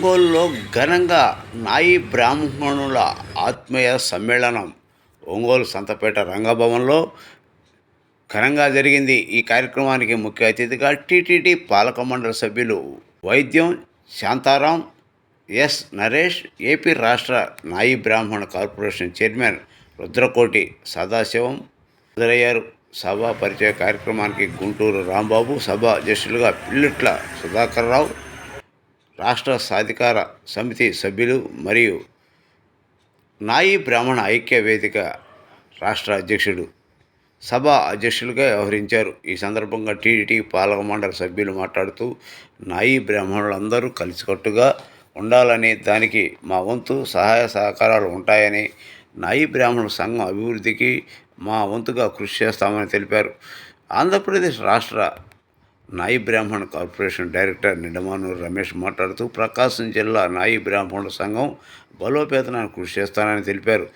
ఒంగోలులో ఘనంగా నాయి బ్రాహ్మణుల ఆత్మీయ సమ్మేళనం ఒంగోలు సంతపేట రంగభవన్లో ఘనంగా జరిగింది. ఈ కార్యక్రమానికి ముఖ్య అతిథిగా టీటీడీ పాలక మండలి సభ్యులు వైద్యం శాంతారాం, ఎస్ నరేష్, ఏపీ రాష్ట్ర నాయి బ్రాహ్మణ కార్పొరేషన్ చైర్మన్ రుద్రకోటి సదాశివం హాజరయ్యారు. సభా పరిచయ కార్యక్రమానికి గుంటూరు రాంబాబు, సభా అధ్యక్షులుగా పిల్లిట్ల సుధాకర్ రావు, రాష్ట్ర సాధికార సమితి సభ్యులు మరియు నాయి బ్రాహ్మణ ఐక్య వేదిక రాష్ట్ర అధ్యక్షుడు సభ అధ్యక్షులుగా వ్యవహరించారు. ఈ సందర్భంగా టీటీడీ పాలక మండలి సభ్యులు మాట్లాడుతూ నాయి బ్రాహ్మణులందరూ కలిసికట్టుగా ఉండాలని, దానికి మా వంతు సహాయ సహకారాలు ఉంటాయని, నాయి బ్రాహ్మణ సంఘం అభివృద్ధికి మా వంతుగా కృషి చేస్తామని తెలిపారు. ఆంధ్రప్రదేశ్ రాష్ట్ర నాయి బ్రాహ్మణ కార్పొరేషన్ డైరెక్టర్ నిడమానూరు రమేష్ మాట్లాడుతూ ప్రకాశం జిల్లా నాయి బ్రాహ్మణుల సంఘం బలోపేతనానికి కృషి చేస్తానని తెలిపారు.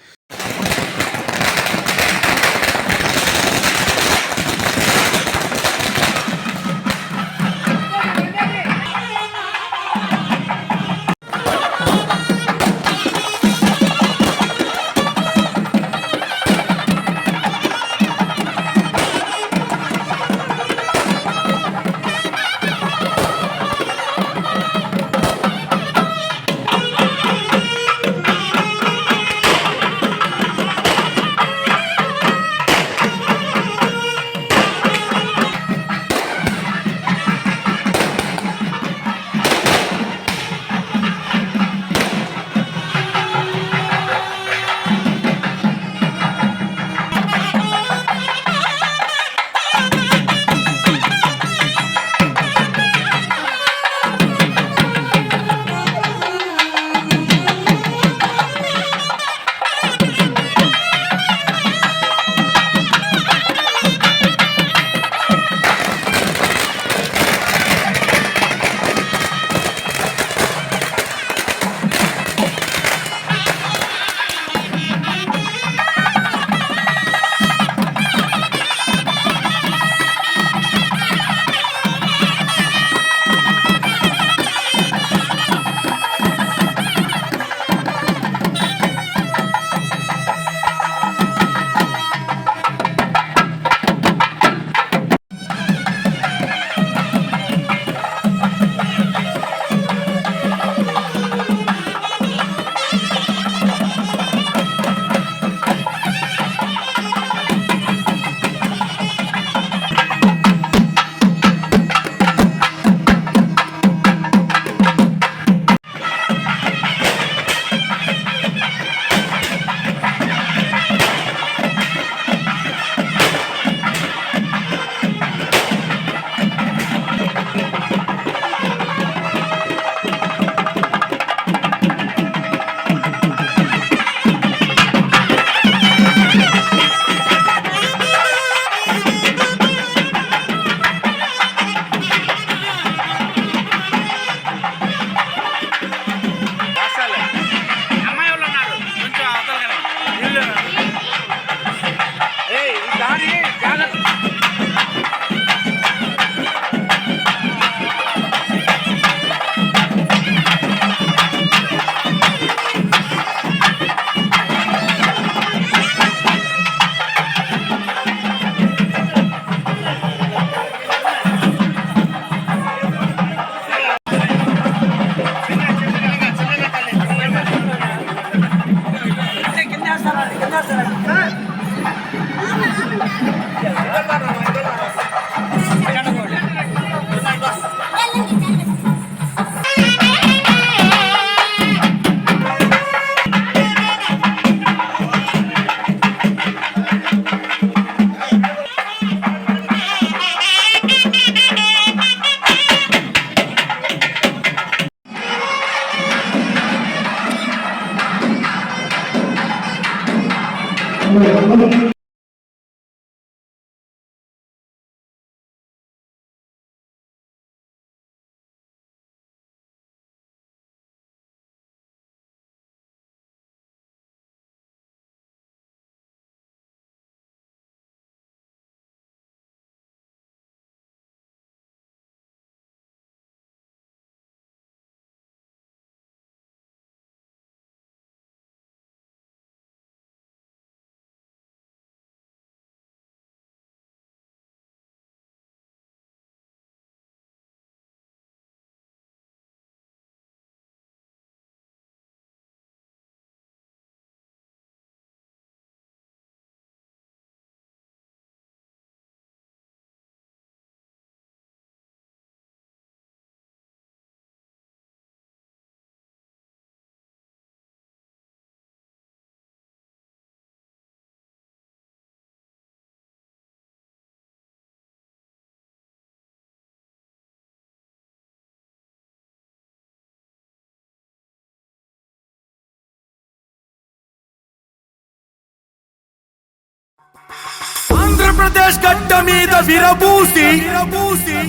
ఆంధ్రప్రదేశ్ గడ్డ మీద విరబూసి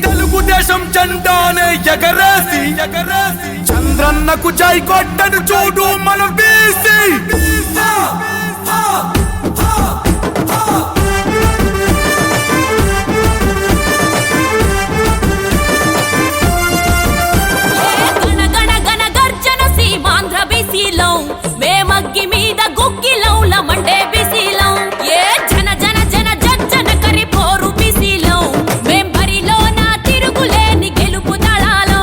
తెలుగుదేశం జెండానే ఎగరేసి చంద్రన్నకు జై కొట్టను చూడు మనం బీసీ. మేమగ్గి మీద గుగ్గిలౌల మండే బిసిలో ఏ జన జన జన జన కరి పోరు బిసిలో మేం బరిలో నా తిరుగులేని గెలుపు దళాలో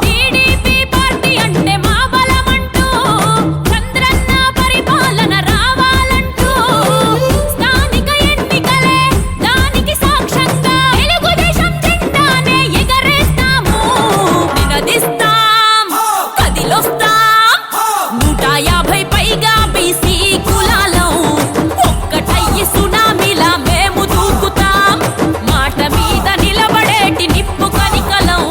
టీడీపీ పార్టీ అంటే మా బలమంటూ చంద్రన్న పరిపాలన రావాలంటూ స్థానిక ఎన్నికలే దానికి సాక్ష్యంగా తెలుగుదేశం జెండానే ఎగరేస్తాము నినదిస్తాం కదిలొస్తాం 150 పైగా బీసీ కులాలం ఒక్కటయ్యి సునామీలా మేము దూకుతాం మాట మీద నిలబడేటి నిప్పు కనికలం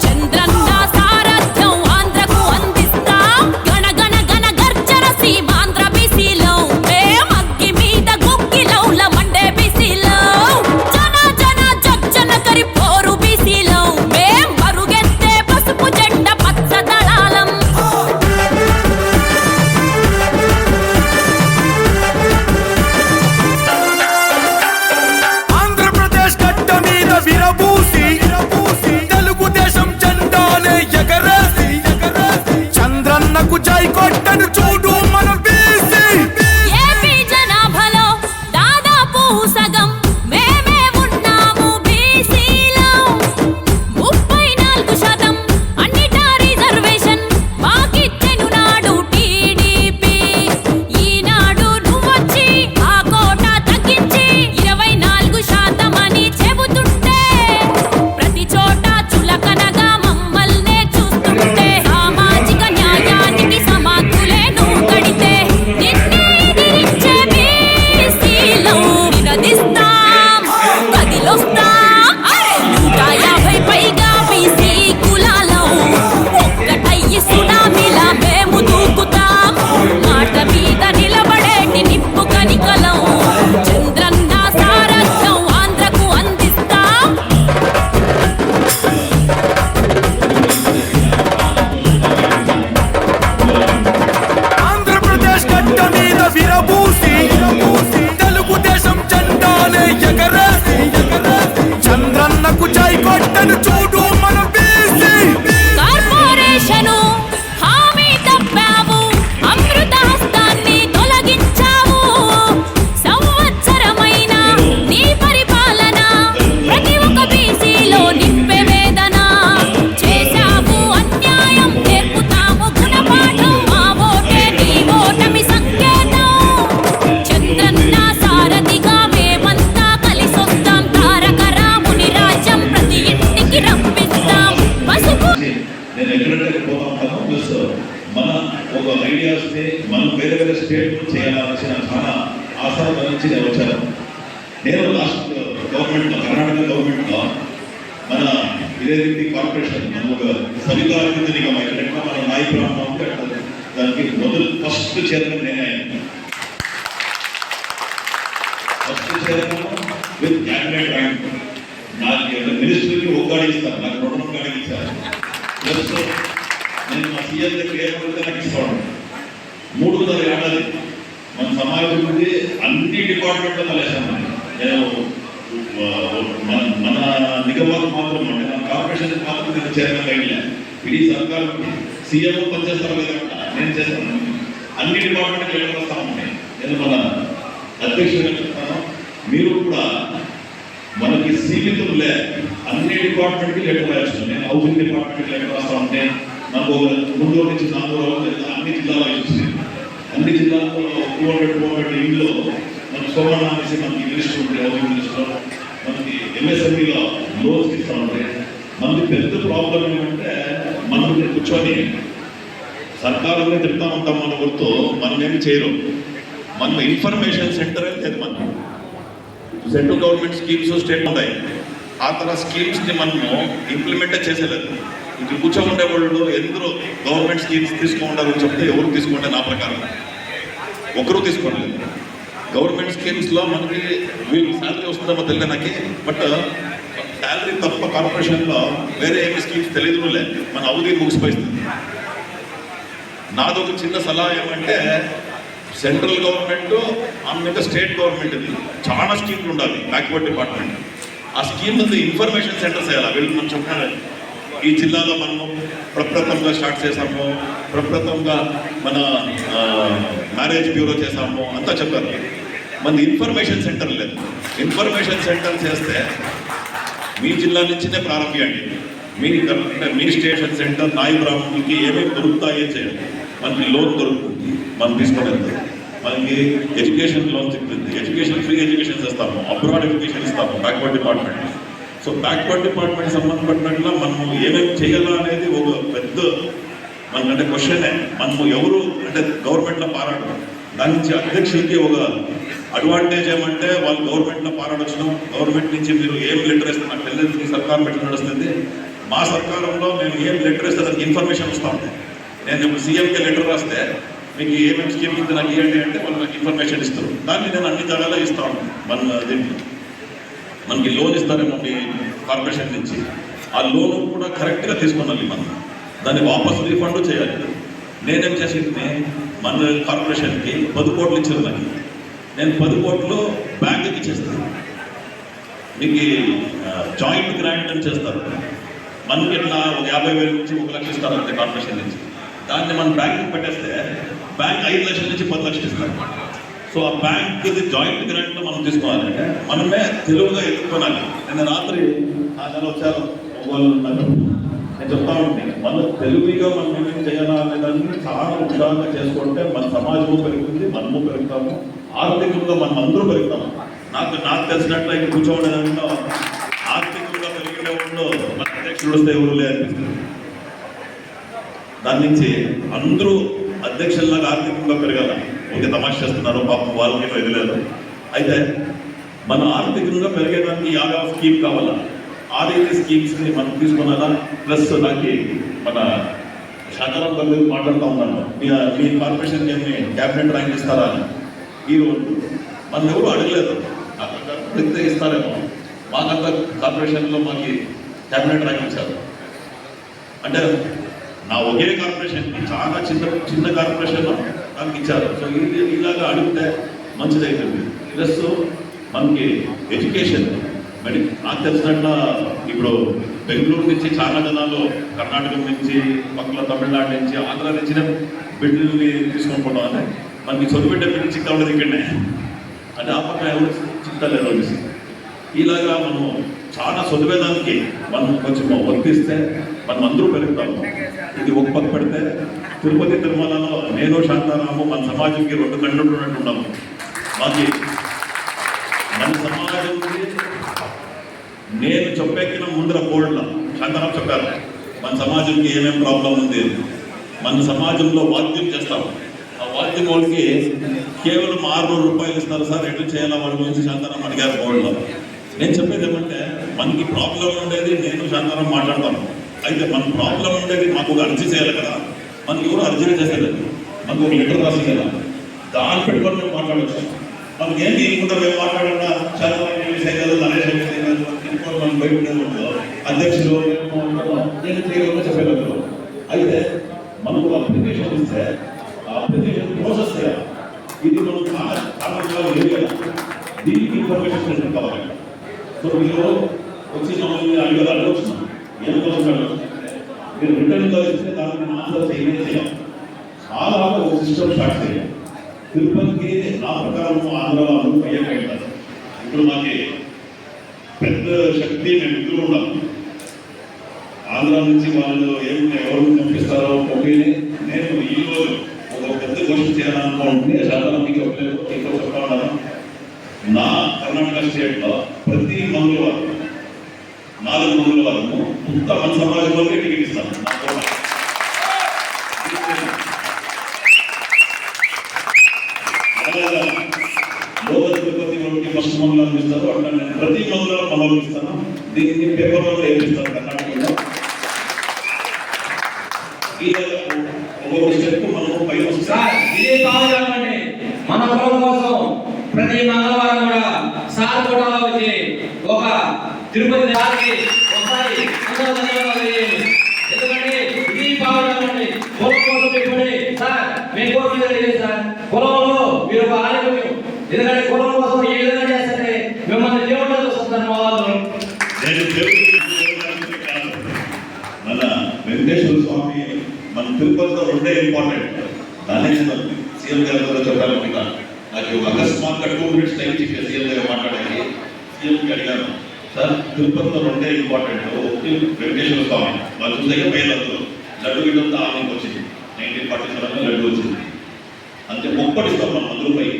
చంద్రన్న సారథ్యం ఆంధ్రకు అందిస్తాం గణ గణ గణ గర్జన సీమాంధ్ర బీసీలో మేమగ్గి మీద గుగ్గిలౌల మండే బీసీలో జన జన జన కరి పోరు బీసీలో మేం పరుగెత్తే పసుపు జెండ పచ్చ దళాలం. విరబూసి తెలుగుదేశం జెండానే ఎగరేసి చంద్రన్నకు జై కొట్టను చూడు మనం బీసీ. ఏపీ జనాభాలో దాదాపు సగం మేమే ఉన్నాము బీసీలో 34% అన్నిటా రిజర్వేషన్ మాకిచ్చెను నాడు టీడీపీ ఈనాడు నువ్వొచ్చి ఆ కోట తగ్గించి 24% అని చెబుతుంటే ప్రతి చోట చులకనగా మమ్మల్నే చూస్తుంటే సామాజిక న్యాయానికి సమాధులే నువ్వు కడితే నిన్నే ఎదిరించే బీసీలో నినదిస్తాం కదిలొస్తాం 150 పైగా బీసీ కులాలం ఒక్కటయ్యి సునామీలా మేము దూకుతాం మాట మీద నిలబడేటి నిప్పు కనికలం చంద్రన్న సారథ్యం ఆంధ్రకు అందిస్తాం. ఆంధ్రప్రదేశ్ గడ్డ మీద విరబూసి తెలుగుదేశం జెండానే ఎగరేసి చంద్రన్నకు జై కొట్టను చూడు మనం బీసీ. కార్పొరేషను హామీ తప్పావు అమృత హస్తాన్ని తొలగించావు సంవత్సరమైన నీ పరిపాలన ప్రతి ఒక్క బీసీలో నింపే వేదన చేశావు అన్యాయం నేర్పుతాము గుణపాఠం మా ఓటే నీ ఓటమి సంకేతం చంద్రన్న సారథిగా మేమంతా కలిసొస్తాం తారక రాముని రాజ్యం ప్రతి ఇంటికి రప్పిస్తాం పసుపు. నేను ఎక్కడంటే పోతా ఉంటాను ప్లస్ మన ఒక ఐడియాస్ని మనం వేరే వేరే స్టేట్ చేయాల్సిన చాలా ఆశల నుంచి నేను వచ్చాను. నేను లాస్ట్ గవర్నమెంట్లో కర్ణాటక గవర్నమెంట్లో మన విలేజ్ కార్పొరేషన్ మనం ఒక సవికారిక నిగమ ఎక్కడెక్కడ మన నాయి బ్రాహ్మణ ఉంటే అక్కడ దానికి మొదలు ఫస్ట్ చైర్మన్ నేనే అయ్యాను. First chairman with cabinet rank నాకు మినిస్టర్కి ఒక్కడి ఇస్తారు, నాకు 2 ఒక్కడికి ఇచ్చారు. ప్లస్ నేను మా సీఎం దగ్గర ఏమైతే నాకు ఇస్తాను 3 ఏడాది మన సమాజం నుండి అన్ని డిపార్ట్మెంట్లో కలిసాను. నేను మన నిగమాలకు మాత్రం అంటే మన కార్పొరేషన్ మాత్రం నేను చైర్మన్ అయ్యలే. ఇది సర్కార్ సీఎం పనిచేస్తారు లేదంట నేను చేస్తాను. అన్ని డిపార్ట్మెంట్కి లెటర్ వస్తా ఉంటాయి. నేను మన అధ్యక్షుడిగా చెప్తాను, మీరు కూడా మనకి సీమితం లే అన్ని డిపార్ట్మెంట్కి లెటర్ రాయాల్సింది. నేను హౌసింగ్ డిపార్ట్మెంట్కి లెటర్ రాస్తా ఉంటే నాకు 3 నుంచి 4 రోజులు అన్ని జిల్లాలో ఇచ్చింది. అన్ని జిల్లాల్లో 200 ఇంట్లో మనకు సోమన్న అనేసి మనకి మినిస్టర్ ఉంటుంది, హౌసింగ్ మినిస్టర్ మనకి ఎంఎస్ఎంఈలో లోన్స్ ఇస్తూ ఉంటాయి. మనకి పెద్ద ప్రాబ్లం ఏమంటే మనం కూర్చొని సర్కారునే తిరుగుతూ ఉంటాం, మన గుర్తు మనం ఏమి చేయరు. మనం ఇన్ఫర్మేషన్ సెంటర్ లేదు. మనం సెంట్రల్ గవర్నమెంట్ స్కీమ్స్ స్టేట్ ఉంటాయి, ఆ తర స్కీమ్స్ని మనము ఇంప్లిమెంటే చేసేలేదు. ఇక్కడ కూర్చోండే వాళ్ళు ఎందరో గవర్నమెంట్ స్కీమ్స్ తీసుకుంటారని చెప్తే ఎవరు తీసుకుంటే నా ప్రకారం ఒకరు తీసుకోలేదు. గవర్నమెంట్ స్కీమ్స్లో మనకి వీళ్ళు శాలరీ వస్తుందేమో తెలియదు నాకు, బట్ శాలరీ తప్ప కార్పొరేషన్లో వేరే ఏమి స్కీమ్స్ తెలియదు లేదు, మన అవధి ముగిసిపోతుంది. నాదొక చిన్న సలహా ఏమంటే సెంట్రల్ గవర్నమెంట్ ఆమె స్టేట్ గవర్నమెంట్ ఇది చాలా స్కీమ్లు ఉండాలి బ్యాక్వర్డ్ డిపార్ట్మెంట్. ఆ స్కీమ్ ఇన్ఫర్మేషన్ సెంటర్స్ వేయాలి. వీళ్ళు మనం చెప్పినారు ఈ జిల్లాలో మనము ప్రప్రథంగా స్టార్ట్ చేసాము, ప్రప్రథంగా మన మ్యారేజ్ బ్యూరో చేసాము అంతా చెప్పారు. మన ఇన్ఫర్మేషన్ సెంటర్ లేదు. ఇన్ఫర్మేషన్ సెంటర్ చేస్తే మీ జిల్లా నుంచినే ప్రారంభించండి. మీ స్టేషన్ సెంటర్ నాయి బ్రాహ్మణులకి ఏమేమి దొరుకుతాయో చేయండి. మనకి లోన్ దొరుకుతుంది, మనం తీసుకోలేదు. మనకి ఎడ్యుకేషన్ లోన్ చెప్తుంది, ఎడ్యుకేషన్ ఫ్రీ ఎడ్యుకేషన్ ఇస్తాము, అబ్రాడ్ ఎడ్యుకేషన్ ఇస్తాము backward department. So backward department సంబంధపడినట్ల మనము ఏమేమి చేయాలా అనేది ఒక పెద్ద మనకంటే క్వశ్చనే. మనము ఎవరు అంటే గవర్నమెంట్లో పారాడరు. దాని నుంచి అధ్యక్షులకి ఒక అడ్వాంటేజ్ ఏమంటే వాళ్ళు గవర్నమెంట్లో పారాడొచ్చు. గవర్నమెంట్ నుంచి మీరు ఏం లెటర్ ఇస్తే నాకు తెలియదు మీ సర్కార్ ఎట్లా నడుస్తుంది. మా సర్కారంలో మేము ఏం లెటర్ ఇస్తే దానికి ఇన్ఫర్మేషన్ వస్తూ ఉంటాం. నేను ఇప్పుడు సీఎంకి లెటర్ రాస్తే మీకు ఏమేమి స్కీమ్ ఉంది నాకు ఇవ్వండి అంటే వాళ్ళు నాకు ఇన్ఫర్మేషన్ ఇస్తారు. దాన్ని నేను అన్ని జాగాలో ఇస్తూ ఉంటాను. మన దీంట్లో మనకి లోన్ ఇస్తారేమో మీ కార్పొరేషన్ నుంచి, ఆ లోన్ కూడా కరెక్ట్గా తీసుకున్నాలి. మనం దాన్ని వాపస్ రీఫండ్ చేయాలి. నేనేం చేసింది మన కార్పొరేషన్కి 10 కోట్లు ఇచ్చారు. నాకు నేను 10 కోట్లు బ్యాంకుకి ఇచ్చేస్తాను. మీకు జాయింట్ గ్రాంట్ అని చేస్తారు. మనకి ఇట్లా ఒక 50,000 నుంచి 1 లక్ష ఇస్తారు అంతే కార్పొరేషన్ నుంచి. దాన్ని మనం బ్యాంకుకి పెట్టేస్తే బ్యాంక్ 5 లక్షల నుంచి 10 లక్షలు ఇస్తారు. సో ఆ బ్యాంక్ది జాయింట్ గ్రాంట్ మనం తీసుకోవాలంటే మనమే తెలుగుగా ఎత్తుకోవాలి. నేను రాత్రి నెల వచ్చారు నేను చెప్తా ఉంటే మన తెలుగుగా మనం ఏమేమి చేయాలా అనేదాన్ని చాలా ఉత్సాహంగా చేసుకుంటే మన సమాజము పెరుగుతుంది, మనము పెరుగుతాము, ఆర్థికంగా మనం అందరూ పెరుగుతాము. నాకు తెలిసినట్లు ఇక్కడ కూర్చోవడంలో ఆర్థికంగా పెరిగే వాళ్ళు మన అధ్యక్షుడు వస్తే ఎవరు లేదనిపిస్తుంది. దాని నుంచి అందరూ అధ్యక్షుల్లాగా ఆర్థికంగా పెరగాల. ఒక తమాష చేస్తున్నారు పాపం, వాళ్ళకి ఎదులేదు. అయితే మన ఆర్థికంగా పెరిగేదానికి యాభై స్కీమ్ కావాలా. ఆ రీతి స్కీమ్స్ని మనం తీసుకున్నారా. ప్లస్ నాకు మన శాంతారాం గారు మాట్లాడుతూ ఉన్నాను, మీ కార్పొరేషన్కి ఏమి క్యాబినెట్ ర్యాంక్ ఇస్తారా అని. ఈరోజు మనం ఎవరు అడగలేదు, అక్కడ ఇస్తారేమో. మాకంతా కార్పొరేషన్లో మాకు క్యాబినెట్ ర్యాంక్ ఇచ్చారు. అంటే నా ఒకే కార్పొరేషన్కి చాలా చిన్న కార్పొరేషన్ నాకు ఇచ్చారు. సో ఇలాగా అడిగితే మంచిదవుతుంది. ప్లస్ మనకి ఎడ్యుకేషన్ నాకు తెలిసినట్ల ఇప్పుడు బెంగళూరు నుంచి చాలా జనాలు కర్ణాటక నుంచి, పక్కన తమిళనాడు నుంచి, ఆంధ్ర నుంచి బిడ్డల్ని తీసుకొని పోవడం. అంటే మనకి చదువుబిడ్డ బిడ్డ చిక్కా ఉండదు ఇక్కడనే. అంటే ఆ పక్కన ఎవరు చిక్కలేదు అనేసి ఇలాగా మనము చాలా చదివేదానికి మనం కొంచెం వర్తిస్తే మనం అందరూ పెరుగుతాము. ఇది ఒక పక్క పెడితే తిరుపతి తిరుమలలో నేను శాంతారాము మన సమాజంకి 2 కళ్ళు ఉన్నట్టు ఉన్నాము. మాకు మన సమాజంకి నేను చెప్పెక్కిన ముందర బోర్డులో శాంతారాం చెప్పారు మన సమాజంకి ఏమేమి ప్రాబ్లం ఉంది. మన సమాజంలో వాద్యం చేస్తాం. ఆ వాద్యం వాళ్ళకి కేవలం 600 రూపాయలు ఇస్తారు సార్, ఎట్లు చేయాలా వాళ్ళ గురించి శాంతారాం అడిగారు బోర్డులో. నేను చెప్పేది ఏమంటే మనకి ప్రాబ్లం ఉండేది నేను శాంతారాం మాట్లాడతాను. అయితే మన ప్రాబ్లం ఉండేది మాకు ఒక అర్జీ చేయాలి కదా. మనకి ఎవరు అర్జీ చేసేది, మనకు ఒక లెటర్ రాసి కదా, దాన్ని పెట్టుకొని మేము మాట్లాడచ్చు. మనకి ఏం తీసుకుంటాం, మేము మాట్లాడాలా శాంతారాం చేయగలదు, నరేష్ చేయగలదు, ఇంకో మనం బయట ఉండేది అధ్యక్షులు నేను చెప్పగలరు. అయితే మనకు అప్లికేషన్ ఇస్తే ఆ అప్లికేషన్ ప్రాసెస్ చేయాలి. ఇది మనం చాలా దీనికి ఇన్ఫర్మేషన్ కావాలి. సో మీరు వచ్చి మమ్మల్ని అడగవచ్చు, ఎందుకు మీరు రిటర్న్గా ఇస్తే దానికి ఆన్సర్ చేయాలి. చాలా ఒక సిస్టమ్ స్టార్ట్ చేయాలి. తిరుపతికి నా ప్రకారం ఆంధ్రలో అందరూ అయ్యారు. ఇప్పుడు మాకు పెద్ద శక్తి మేము ఇద్దరు ఉన్నాం. ఆంధ్ర నుంచి వాళ్ళు ఎవరు పంపిస్తారో ఒకేనే. నేను ఈరోజు ఒక పెద్ద క్వశ్చన్ చేయాలనుకుంటే శాంతారాం మీకు ఇక్కడ చెప్తా ఉన్నాను. నా కర్ణాటక స్టేట్లో ప్రతి మంగళవారం 4 మంగళవారము మొత్తం మన సమాజంలోనే టికెట్ ఇస్తాను. లోకల్ తిరుపతి వాళ్ళకి ఫస్ట్ మంగళవారం ఇస్తారు. అట్లా నేను ప్రతి మంగళవారం మనవాళ్ళు ఇస్తాను. దీన్ని పేపర్లో ఏమిస్తాను కర్ణాటకలో. ఒక్కొక్క స్టెప్ మనము పైన ఇదే కావాలండి మన కోసం ప్రతి మంగళవారం కూడా సార్ కూడా వచ్చి ఒక తిరుపతి దానికి ఒకసారి అందరూ ధన్యవాదాలు చేయండి. ఎందుకంటే ఇది పాల్గొనండి కులం కోసం పెట్టుబడి సార్ మేము కోరుకునేది సార్ కులంలో మీరు ఒక ఆరోగ్యం. ఎందుకంటే కులం కోసం ఏ విధంగా చేస్తే మిమ్మల్ని దేవుళ్ళ చూస్తున్నారు మా వాళ్ళు. మన వెంకటేశ్వర స్వామి మన తిరుపతిలో రెండే ఇంపార్టెంట్. దానే సీఎం గారి ద్వారా చెప్పాలనుకుంటాను. నాకు అకస్మాత్గా 2 minutes టైం చెప్పే సీఎం గారు మాట్లాడాలి. సీఎంకి అడిగాను, సార్ తిరుపతిలో రెండే ఇంపార్టెంట్. ఒకటి వెంకటేశ్వర స్వామి వాళ్ళు చూసాక పేర్లతో లడ్డు గిడ్డంతా ఆమెకు వచ్చింది. 1947లో లడ్డు వచ్చింది. అంతే ముప్పటిస్తాం మనం 100 రూపాయలు.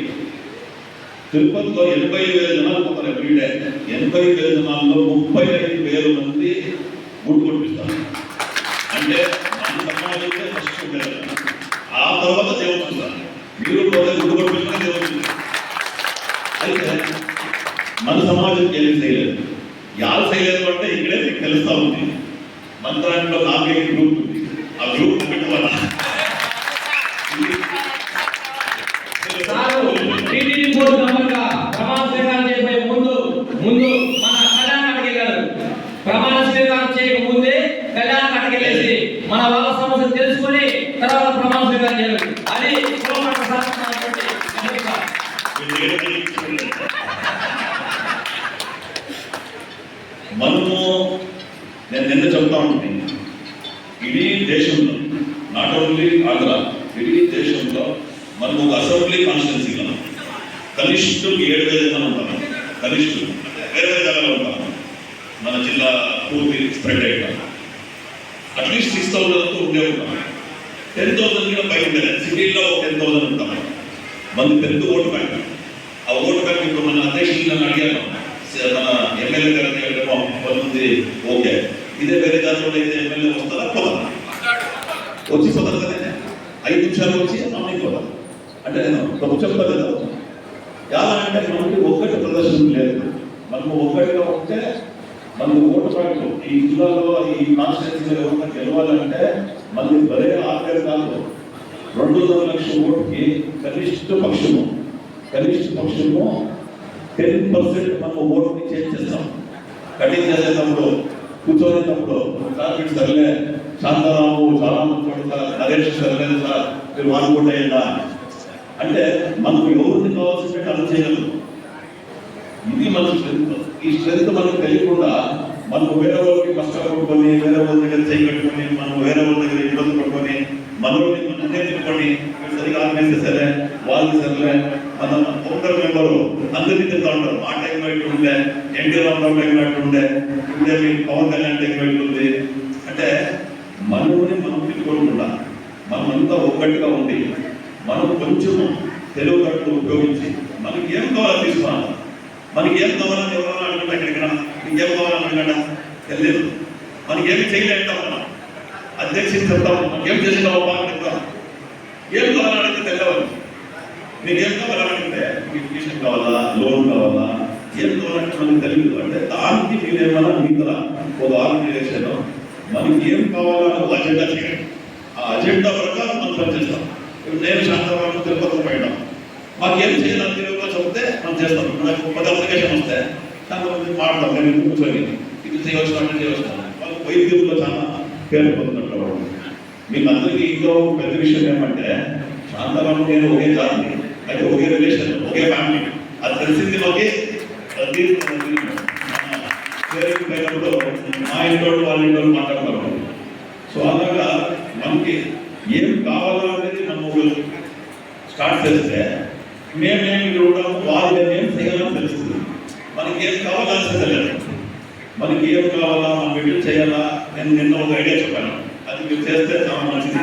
తిరుపతిలో 80,000 జనాలు పోతారు ఎవ్రీడే. 80,000 జనాల్లో 35,000 మంది గుడ్డు కొట్టిస్తారు. అంటే మన సమాజంలో ఫస్ట్ ఉంటారు, ఆ తర్వాత దేవుడు చూస్తారు. మీరు పోతే గుడ్డు కొట్టించుకునే దేవుడు చూస్తారు. అయితే మన సమాజం ఏం చేయలేదు. యాలు చేయలేదు అంటే ఇక్కడే మీకు తెలుస్తూ ఉంది. మన దాంట్లో 4 గ్రూప్ ఉంది. ఆ గ్రూప్ పెట్టుకోవాలా టీటీడీ బోర్డు మెంబర్గా ప్రమాణ స్వీకారం చేయబోయే ముందు మన కళ్యాణానికి వెళ్ళారు. ప్రమాణ స్వీకారం చేయక ముందే కళ్యాణానికి వెళ్ళేసి మన వాళ్ళ సమస్యలు తెలుసుకొని తర్వాత ప్రమాణ స్వీకారం చేయాలి. అది మనము నేను నిన్న చెప్తా ఉంటుంది, ఇడీ దేశంలో నాట్ ఓన్లీ ఆంధ్ర, ఇడీ దేశంలో మనం ఒక అసెంబ్లీ కాన్స్టిట్యున్సీలో కనిష్ఠం 7,000 మంది ఉంటాము. కనిష్ఠం వేరే వేరే జాగాలో ఉంటాము. మన జిల్లా పూర్తి స్ప్రెడ్ అయిపోతాం. అట్లీస్ట్ 6,000 అంతా ఉండే ఉంటాం. 10,000 కూడా పై ఉండేది. సిటీలో 10,000 ఉంటాము. మనది పెద్ద ఓటు బ్యాంక్. ఆ ఓటు బ్యాంక్ ఇప్పుడు మన అధ్యక్షులు నన్ను అడిగాను, మన ఎమ్మెల్యే గారిని అడిగేమో కొంతమంది ఓకే, ఇదే వేరే జాతిలో అయితే ఎమ్మెల్యే వస్తారా పోతారా? వచ్చిపోతారు కదా, 5 నిమిషాలు వచ్చి అమ్మిపోతారు. అంటే నేను ఒక చెప్తాను కదా, ఎలా అంటే మనకి ఒక్కటి ప్రదర్శన లేదు. మనము ఒక్కటిగా ఉంటే మనకు ఓటు బ్యాంకు ఈ జిల్లాలో ఈ కాన్స్టిట్యున్సీలో గెలవాలంటే మనకి బరే ఆర్గర్ కాదు. 200 లక్షల ఓటుకి కనిష్ట పక్షము 10% మనం ఓటుని చేంజ్ చేస్తాం. కటింగ్ చేసేటప్పుడు కూర్చోనేటప్పుడు సార్ మీరు సర్లే శాంతారాము చాలా మంచి సార్, నరేష్ సర్లేదు సార్, మీరు వాడుకుంటా అంటే మనకు ఎవరిని కావాల్సి అర్థం చేయగలరు. ఇది మన స్ట్రెంత్. ఈ స్ట్రెంత్ మనకు తెలియకుండా మనకు వేరే వాళ్ళకి కష్టపడుకొని, వేరే వాళ్ళ దగ్గర చేయి కట్టుకొని, మనం వేరే వాళ్ళ దగ్గర ఇబ్బంది పడుకొని, మనల్ని మనమే తిట్టుకొని సరిగా ఆర్గనైజ్ సరే వాళ్ళు సరే మన కౌంటర్ మెంబరు అందరినీ తింటూ ఉంటారు. మా టైం బయట ఉండే, ఎన్టీ రామారావు టైం బయట ఉండే, ఇప్పుడే మీకు పవన్ కళ్యాణ్ టైం బయట ఉంది. అంటే మనల్ని మనం తిట్టుకోకుండా మనమంతా ఒక్కటిగా ఉండి మనం కొంచెం తెలివితేటలు ఉపయోగించి మనకి ఏం కావాలో తీసుకోవాలి. మనకి ఏం కావాలని ఎవరైనా అనుకుంటా, ఎక్కడికైనా ఇంకేం కావాలని అనుకుంటా తెలియదు. మనకి ఏమి చేయలేంటాం. మనం అధ్యక్షుని చెప్తాము, ఏం చేసినావు అని చెప్తాం. ఏం కావాలని అడిగితే తెలియవాలి. మీకు ఏం కావాలంటే మీకు ట్యూషన్ కావాలా, లోన్ కావాలా, ఏం కావాలంటే మనకు తెలియదు. అంటే దానికి మీరేమన్నా మిగతా ఒక ఆర్గనైజేషన్ మనకి ఏం కావాలో ఒక అజెండా చేయండి. ఆ అజెండా ప్రకారం మనం పనిచేస్తాం. ఇప్పుడు నేను శాంతరావు తిరుపతి పోయినాం, మాకేం చేయాలని తెలుగులో చెప్తే మనం చేస్తాం. నాకు 10 అప్లికేషన్ వస్తే కొంతమంది మాట్లాడతాం, నేను కూర్చొని ఇది చేయవచ్చు అంటే చేయవచ్చు. వాళ్ళు వైద్యుల్లో చాలా పేరు పొందుతున్నట్లు వాళ్ళు. మీకు అందరికీ ఇంకో పెద్ద విషయం ఏమంటే శాంతరావు నేను ఒకే జాతి, అయితే ఒకే రిలేషన్, ఒకే ఫ్యామిలీ. అది తెలిసింది మాకే పోయినప్పుడు మా ఇంట్లో వాళ్ళ ఇంట్లో మాట్లాడతారు. సో అలాగా మనకి ఏం కావాలో అనేది మనం స్టార్ట్ చేస్తే మేమేమి చూడడం, వాళ్ళు ఏం చేయాలని తెలుస్తుంది. మనకి ఏం కావాలని తెలియదు. మనకి ఏం కావాలా, మనం ఎట్లు చేయాలా. నేను నిన్న ఒక ఐడియా చెప్పాను, అది మీరు చేస్తే చాలా మంచిది.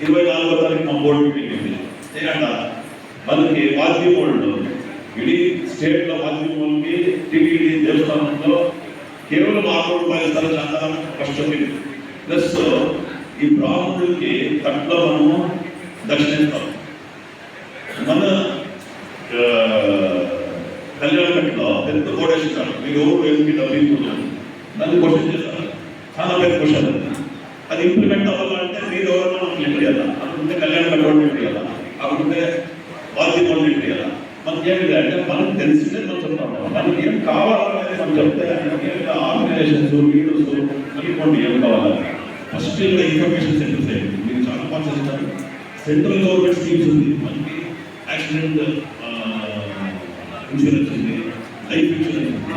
24వ తారీఖు మా బోర్డు మీటింగ్ ఉంది, చేయండి. మనకి వాద్య బోర్డు ఇడీ స్టేట్లో వాద్య బోర్డుకి టీటీడీ దేవస్థానంలో కేవలం 6 రూపాయల స్థలం చందనం కష్టం. ప్లస్ ఈ బ్రాహ్మణుడికి తట్లో మనము దర్శనిస్తాం. మన కళ్యాణకట్లో పెద్ద కోటేశ్వరాలు మీరు ఎవరు ఏమి డబ్బులు దాన్ని క్వశ్చన్ చేస్తారు. చాలా పెద్ద క్వశ్చన్ అది ఇంప్లిమెంట్ అవ్వాలంటే మీరు ఎవరైనా మనకు లింక్ చేయాలా, అనుకుంటే కళ్యాణ కట్టడం లింక్ చేయాలా, అనుకుంటే వాద్య బోర్డు లింక్ చేయాలా. మనం ఏమి అంటే మనకు తెలిసిందే మనం చెప్తాం. మనకి ఏం కావాలనేది మనం చెప్తే ఆర్గనైజేషన్స్ లీడర్స్ అనుకోండి ఏం కావాలని ఫస్ట్ ఇన్ఫర్మేషన్ సెంటర్స్ అయ్యింది. మీరు చాలా బాగా చేస్తారు. సెంట్రల్ గవర్నమెంట్ స్కీమ్స్ ఉంది, మనకి యాక్సిడెంట్ ఇన్సూరెన్స్ ఉంది, లైఫ్ ఇన్సూరెన్స్ ఉంది.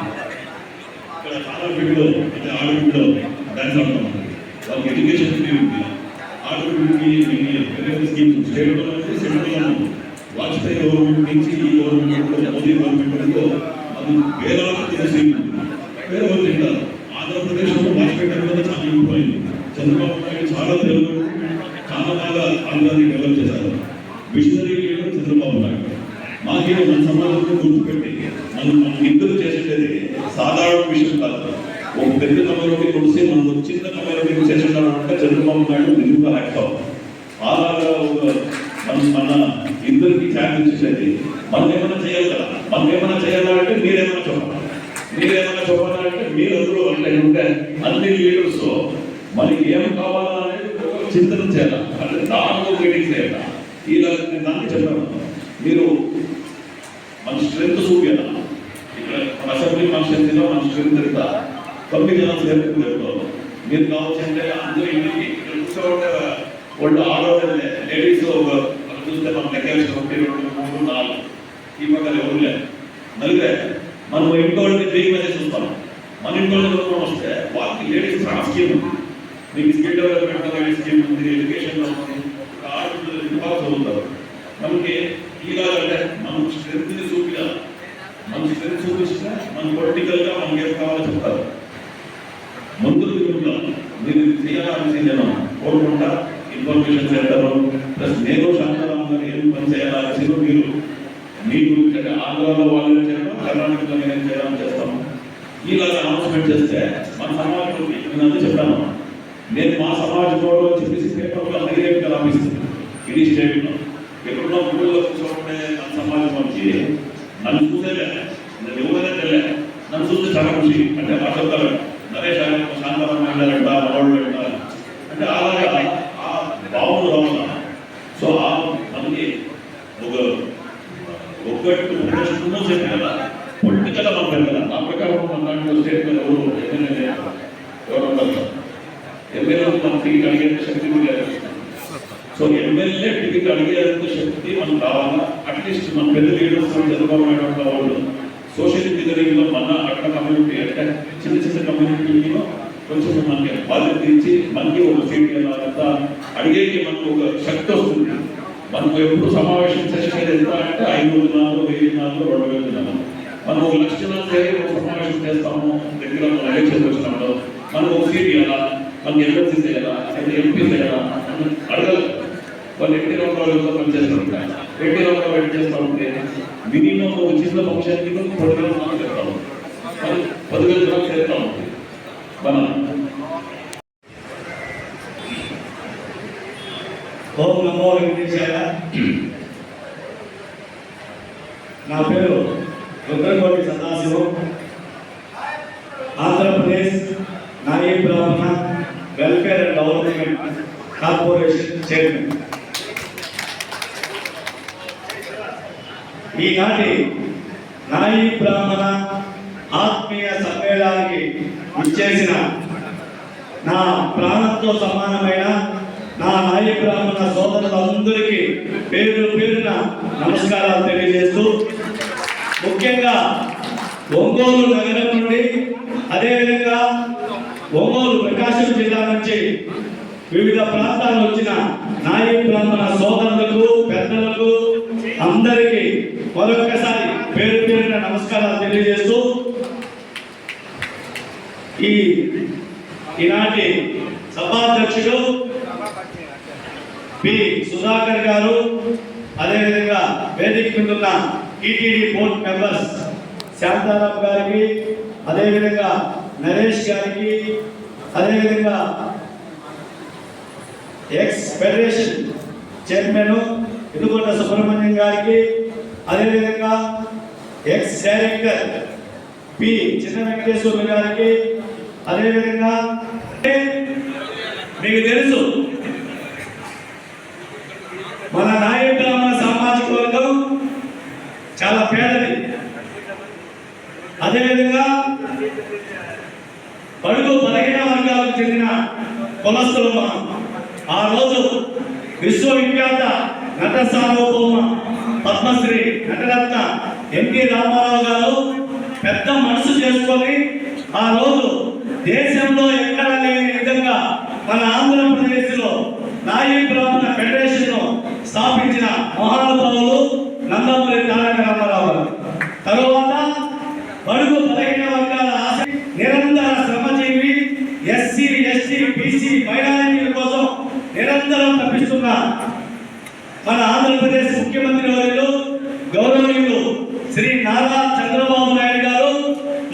ఇక్కడ చాలా వీడిలో అంటే ఆడబిడ్డలో డాన్స్ ఆడుతాం. వాళ్ళకి ఎడ్యుకేషన్ ఫ్రీ ఉంది, ఆడబిడ్డకి schemes state government central government Vajpayee government నుంచి ఈ గవర్నమెంట్ మోదీ గవర్నమెంట్ వరకు అది వేలాది తెలిసి వేరే వాళ్ళు తింటారు. ఆంధ్రప్రదేశ్లో వాజ్పేయి టైంలో చాలా ఇంప్రూవ్ అయింది. చంద్రబాబు నాయుడు చాలా డెవలప్ చాలా బాగా ఆంధ్రాన్ని డెవలప్ చేశారు. Missionary leader Chandrababu Naidu. మాకే మన సమాజంలో గుర్తుపెట్టి మనం ఇద్దరు చేసేది సాధారణ విషయం కాదు. ఒక పెద్ద కమ్యూనిటీ కొలిసి మనం చిన్న కమ్యూనిటీ చేసేటప్పుడు అంటే చంద్రబాబు నాయుడు నిజంగా హ్యాక్ అవ్వాలి. అలాగా మన ఇద్దరికి ఛాన్స్ ఇచ్చేసేది మనం ఏమైనా చేయాలి కదా. మనం ఏమైనా చేయాలంటే మీరేమైనా చెప్పాలంటే మీరందరూ అంటే ఉంటే అన్ని లీడర్స్ మనకి ఏం కావాలా అనేది చింతన చేయాలి. అంటే దానిలో మీటింగ్ చేయాలి. ఇలా దాన్ని చెప్పాను. మీరు మన స్ట్రెంత్ చూపించాలి. ఇక్కడ అసెంబ్లీ కాన్స్టిట్యూన్సీలో మన స్ట్రెంత్ ఎంత 9 జనం చెప్తారు. మీరు కావచ్చు అంటే అందరూ ఇంటికి వాళ్ళు ఆడవాళ్ళే లేడీస్ చూస్తే మనం లెక్కేసిన 1 2 3 4 ఈ పక్కన ఎవరు లేదు నలుగురే. మనం ఇంట్లో 3 మంది చూస్తాం. మన ఇంట్లో వస్తే వాళ్ళకి లేడీస్ స్కీమ్ ఉంది, మీకు స్కిల్ డెవలప్మెంట్ స్కీమ్ ఉంది, ఎడ్యుకేషన్లో ఉంది, ఆడపిల్లలు బాగా చదువుతారు. మనకి ఇలాగంటే మనం స్ట్రెంత్ని చూపించాలి. మన స్ట్రెంత్ చూపిస్తే మన పొలిటికల్గా మనకి ఏం కావాలో చెప్తారు. ముందు మీరు చేయాలని నేను కోరుకుంటా. ఇన్ఫర్మేషన్ సెంటర్ ప్లస్ నేను శాంతారాం గారు ఏం పని చేయాలని మీరు మీ గురించి అంటే ఆంధ్రాలో వాళ్ళు చేయడం, కర్ణాటకలో నేను చేయడం చేస్తాము. ఇలాగ అనౌన్స్మెంట్ చేస్తే మన సమాజంలో నేను అదే చెప్పాను. నేను మా సమాజంలో చెప్పేసి పేపర్లో హైలైట్గా రాపిస్తుంది. ఇది స్టేట్లో ఎక్కడో ఊళ్ళో కూర్చోంటే మన సమాజం వచ్చి నన్ను చూసేలే, నేను ఎవరైనా తెలియ, నన్ను చూస్తే చాలా ఖుషి. అంటే మా చెప్తారు నరేష్ శాంతారాం వెళ్ళారంట, వాళ్ళు వెళ్ళారు అంటే అలాగా ఆ భావన రావాలి. సో ఆ మనకి ఒకటి చెప్పి కదా పొలిటికల్ మనం వెళ్ళాలి. ఆ ప్రకారం మన దాంట్లో స్టేట్ మీద ఎవరు ఎమ్మెల్యే ఎవరు ఉంటారు. ఎమ్మెల్యే మన టికెట్ అడిగే శక్తి లేదు. సో ఎమ్మెల్యే టికెట్ అడిగేంత శక్తి మనం కావాలా. అట్లీస్ట్ మన పెద్ద లీడర్స్ చంద్రబాబు నాయుడు వాళ్ళు సోషల్ ఇంజనీరింగ్లో మన అక్కడ కమ్యూనిటీ అంటే చిన్న చిన్న కమ్యూనిటీలో కొంచెం మనకి బాధ్యత ఇచ్చి మనకి ఒక సీట్ అంతా అడిగేకి మనకు ఒక శక్తి వస్తుంది. మనకు ఎప్పుడు సమావేశం సెషన్ ఎంత అంటే 500 నాలుగు 1000 నాలుగు 2000 నాలుగు మనం 1 లక్ష ఒక సమావేశం చేస్తాము. దగ్గర ఎలక్షన్ వచ్చినప్పుడు మనకు ఒక సీట్ ఎలా, మనకి ఎమ్మెల్సీ చేయాలా, ఎంపీ చేయాలా అడగాలి. వాళ్ళు ఎన్టీ రామారావుతో పనిచేస్తూ ఉంటారు. ఎన్టీ రామారావు వెయిట్ చేస్తూ ఉంటే మినిమం ఒక చిన్న ఫంక్షన్కి 10,000 మంది చేస్తాము, 10,000 జనాలు చేస్తూ ఉంటుంది. మన ఓం నమో వెంకటేశాయ. నా పేరు రుద్రకోటి సదాశివం. ఆంధ్రప్రదేశ్ నాయీ బ్రాహ్మణ welfare and development corporation chairman. ఈనాటి నాయీ బ్రాహ్మణ ఆత్మీయ సమ్మేళనానికి ఇచ్చేసిన నా ప్రాణంతో సమానమైన నా నాయీ బ్రాహ్మణ సోదరులందరికీ పేరు పేరున నమస్కారాలు తెలియజేస్తూ, ముఖ్యంగా ఒంగోలు నగరం నుండి అదేవిధంగా ఒంగోలు ప్రకాశం జిల్లా నుంచి వివిధ ప్రాంతాలు వచ్చిన నాయీ బ్రాహ్మణ సోదరులకు పెద్దలకు అందరికీ మరొకసారి పేరు పేరున నమస్కారాలు తెలియజేస్తూ, ఈనాటి సభాధ్యక్షుడు పి సుధాకర్ గారు, అదేవిధంగా వేదిక మీద ఉన్న టీటీడీ బోర్డు మెంబర్స్ శాంతారాం గారికి, అదేవిధంగా నరేష్ గారికి, అదేవిధంగా ఎక్స్ ఫెడరేషన్ చైర్మన్ ఇదుగొండ సుబ్రహ్మణ్యం గారికి, అదేవిధంగా ఎక్స్ డైరెక్టర్ పి చిన్న వెంకటేశ్వర గారికి, అదేవిధంగా మీకు తెలుసు మన నాయీ బ్రాహ్మణ సామాజిక వర్గం చాలా పేదది. అదేవిధంగా బడుగు బలహీన వర్గాలకు చెందిన కులస్తులు ఆ రోజు విశ్వవిఖ్యాత నట సార్వభౌమ పద్మశ్రీ నటరత్న ఎన్టీ రామారావు గారు పెద్ద మనసు చేసుకొని ఆ రోజు దేశంలో ఎక్కడ లేని విధంగా మన ఆంధ్రప్రదేశ్లో నాయీ బ్రాహ్మణ ఫెడరేషన్ స్థాపించిన మహానుభావులు నందమూరి తారక రామారావు గారు. తరువాత బడుగు బలహీన వర్గాల ఆశ నిరంతర శ్రమజీవి ఎస్సీ ఎస్టీ బీసీ మైనారిటీల కోసం నిరంతరం తప్పిస్తున్న మన ఆంధ్రప్రదేశ్ ముఖ్యమంత్రి వర్యులు గౌరవనీయులు శ్రీ నారా చంద్రబాబు నాయుడు గారు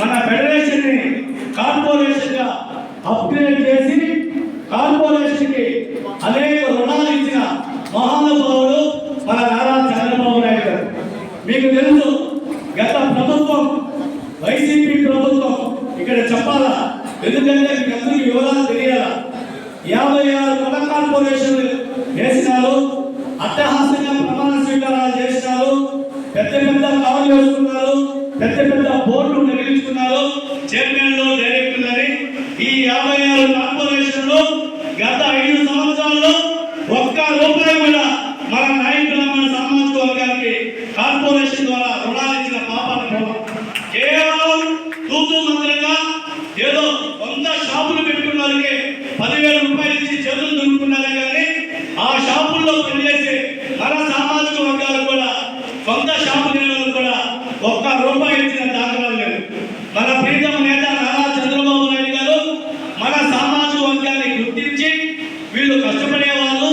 మన ఫెడరేషన్ ని కార్పొరేషన్ గా అప్గ్రేడ్ చేసి కార్పొరేషన్ కి అనేక రుణాలు ఇచ్చిన మహానుభావుడు మన నారా చంద్రబాబు నాయుడు గారు. మీకు తెలుసు, గత ప్రభుత్వం వైసీపీ ప్రభుత్వం ఇక్కడ చెప్పాలా, ఎందుకంటే మీకు అందరికీ వివరాలు తెలియాలా, 56 కుల కార్పొరేషన్లు వేసినారు, అట్టహాసంగా ప్రమాణ స్వీకారాలు చేసినారు, పెద్ద పెద్ద కవర్లు వేసుకున్నారు, పెద్ద పెద్ద బోర్డులు నిర్మించుకున్నారు, చైర్మన్లు డైరెక్టర్లని. ఈ 56 కార్పొరేషన్లు గత 5 సంవత్సరాల్లో ఒక్క రూపాయి కూడా మన నాయీ బ్రాహ్మణ సామాజిక వర్గానికి కార్పొరేషన్ ద్వారా రుణాలు ఇచ్చిన పాపాలు కేవలం తూతూ మంత్రంగా ఏదో కొంత షాపులు పెట్టుకున్న వాళ్ళకి 10,000 రూపాయలు ఇచ్చి చేతులు దులుపుకున్నారే కానీ ఆ షాపుల్లో పనిచేసే మన సామాజిక వర్గాలకు కూడా కొంత షాపు నిర్వహణకు కూడా ఒక్క రూపాయి ఇచ్చిన దాఖలాలు లేవు. మన ప్రీతమ నేత నారా చంద్రబాబు నాయుడు గారు మన సామాజిక వర్గాన్ని గుర్తించి వీళ్ళు కష్టపడే వాళ్ళు,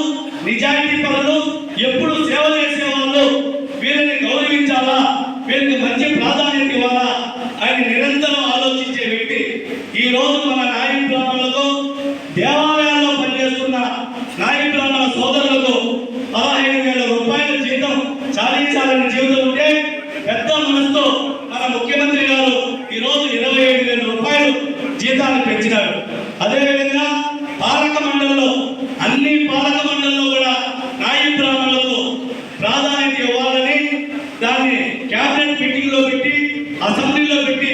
నిజాయితీ పరులు, ఎప్పుడు సేవ చేసే వాళ్ళు, వీళ్ళని గౌరవించాలా, వీళ్ళకి మంచి ప్రాధాన్యత ఇవ్వాలా ఆయన నిరంతరం ఆలోచించే వ్యక్తి. ఈ రోజు మన నాయీ బ్రాహ్మణులకు, దేవాలయాల్లో పనిచేస్తున్న నాయీ బ్రాహ్మణ సోదరులకు 15,000 రూపాయల జీతం సాధించాలని జీవితం ఉంటే పెద్ద మనసుతో మన ముఖ్యమంత్రి గారు ఈ రోజు 25,000 రూపాయలు జీతాన్ని పెంచినారు. అదేవిధంగా పాలక మండలిలో అన్ని పాలక మండలిలో కూడా నాయీ బ్రాహ్మణులకు ప్రాధాన్యత ఇవ్వాలని దాన్ని క్యాబినెట్ మీటింగ్ లో పెట్టి, అసెంబ్లీలో పెట్టి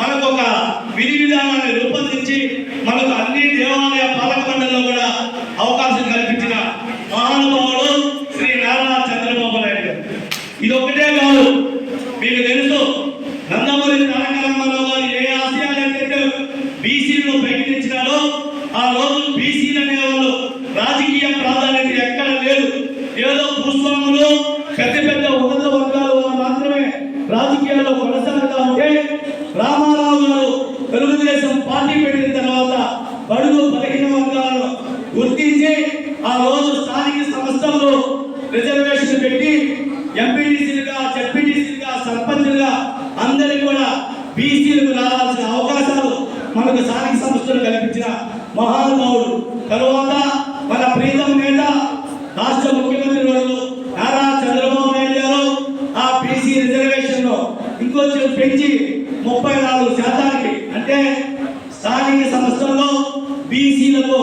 మనకు ఒక విధి విధానాన్ని రూపొందించి మనకు అన్ని దేవాలయ పాలక మండలిలో కూడా అవకాశం కల్పించిన మహానుభావుడు శ్రీ నారా చంద్రబాబు నాయుడు గారు. ఇది ఒకటే కాదు, మీకు తెలుసు నందమూరి తారక రామారావు గారు ఏ ఆశయాలైతే బీసీలో పైకి తెచ్చినారో ఆ రోజు బీసీలు అనేవాళ్ళు రాజకీయ ప్రాధాన్యత ఎక్కడ లేదు. ఏదో భూస్వాములు, పెద్ద పెద్ద ఉన్నత వర్గాల వారు మాత్రమే రాజకీయాల్లో కొనసాగుతూ ఉంటే రామారావు గారు తెలుగుదేశం పార్టీ పెట్టిన తర్వాత బడుగు బలహీన వర్గాలను గుర్తించి ఆ రోజు స్థానిక సంస్థల్లో రిజర్వేషన్ పెట్టి ఎంపీటీసీలుగా, జెడ్పీటీసీలుగా, సర్పంచ్లుగా అందరికీ కూడా బీసీలకు రావాల్సిన అవకాశాలు మనకు స్థానిక సంస్థలు కల్పించిన మహానుభావుడు. తరువాత మన ప్రీతం నేత రాష్ట్ర ముఖ్యమంత్రి వర్యులు నారా చంద్రబాబు నాయుడు గారు ఆ బీసీ రిజర్వేషన్ లో ఇంకొంచెం పెంచి 34% అంటే స్థానిక సంస్థల్లో బీసీలకు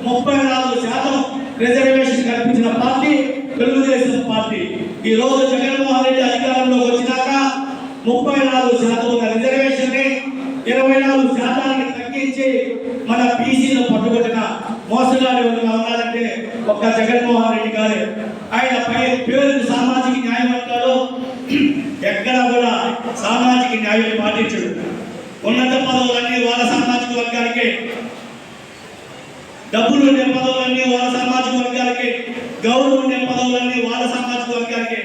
34% రిజర్వేషన్ కల్పించిన పార్టీ తెలుగుదేశం పార్టీ. ఈ రోజు జగన్మోహన్ రెడ్డి అధికారంలోకి వచ్చినాక 34% ఉన్న రిజర్వేషన్ ని 24% తగ్గించి మన బీసీలో పట్టుబట్టిన మోసగాడు ఎవరుగా ఉన్నారంటే ఒక్క జగన్మోహన్ రెడ్డి గారే. ఆయన పేరుకు సామాజిక న్యాయం అంటారు, ఎక్కడ కూడా సామాజిక న్యాయం పాటించడు. ఉన్నత పదవులన్నీ వాళ్ళ సామాజిక వర్గానికి, డబ్బులు ఉండే పదవులన్నీ వాళ్ళ సామాజిక వర్గాలకి, గౌరవం ఉండే పదవులన్నీ వాళ్ళ సామాజిక వర్గాలకి.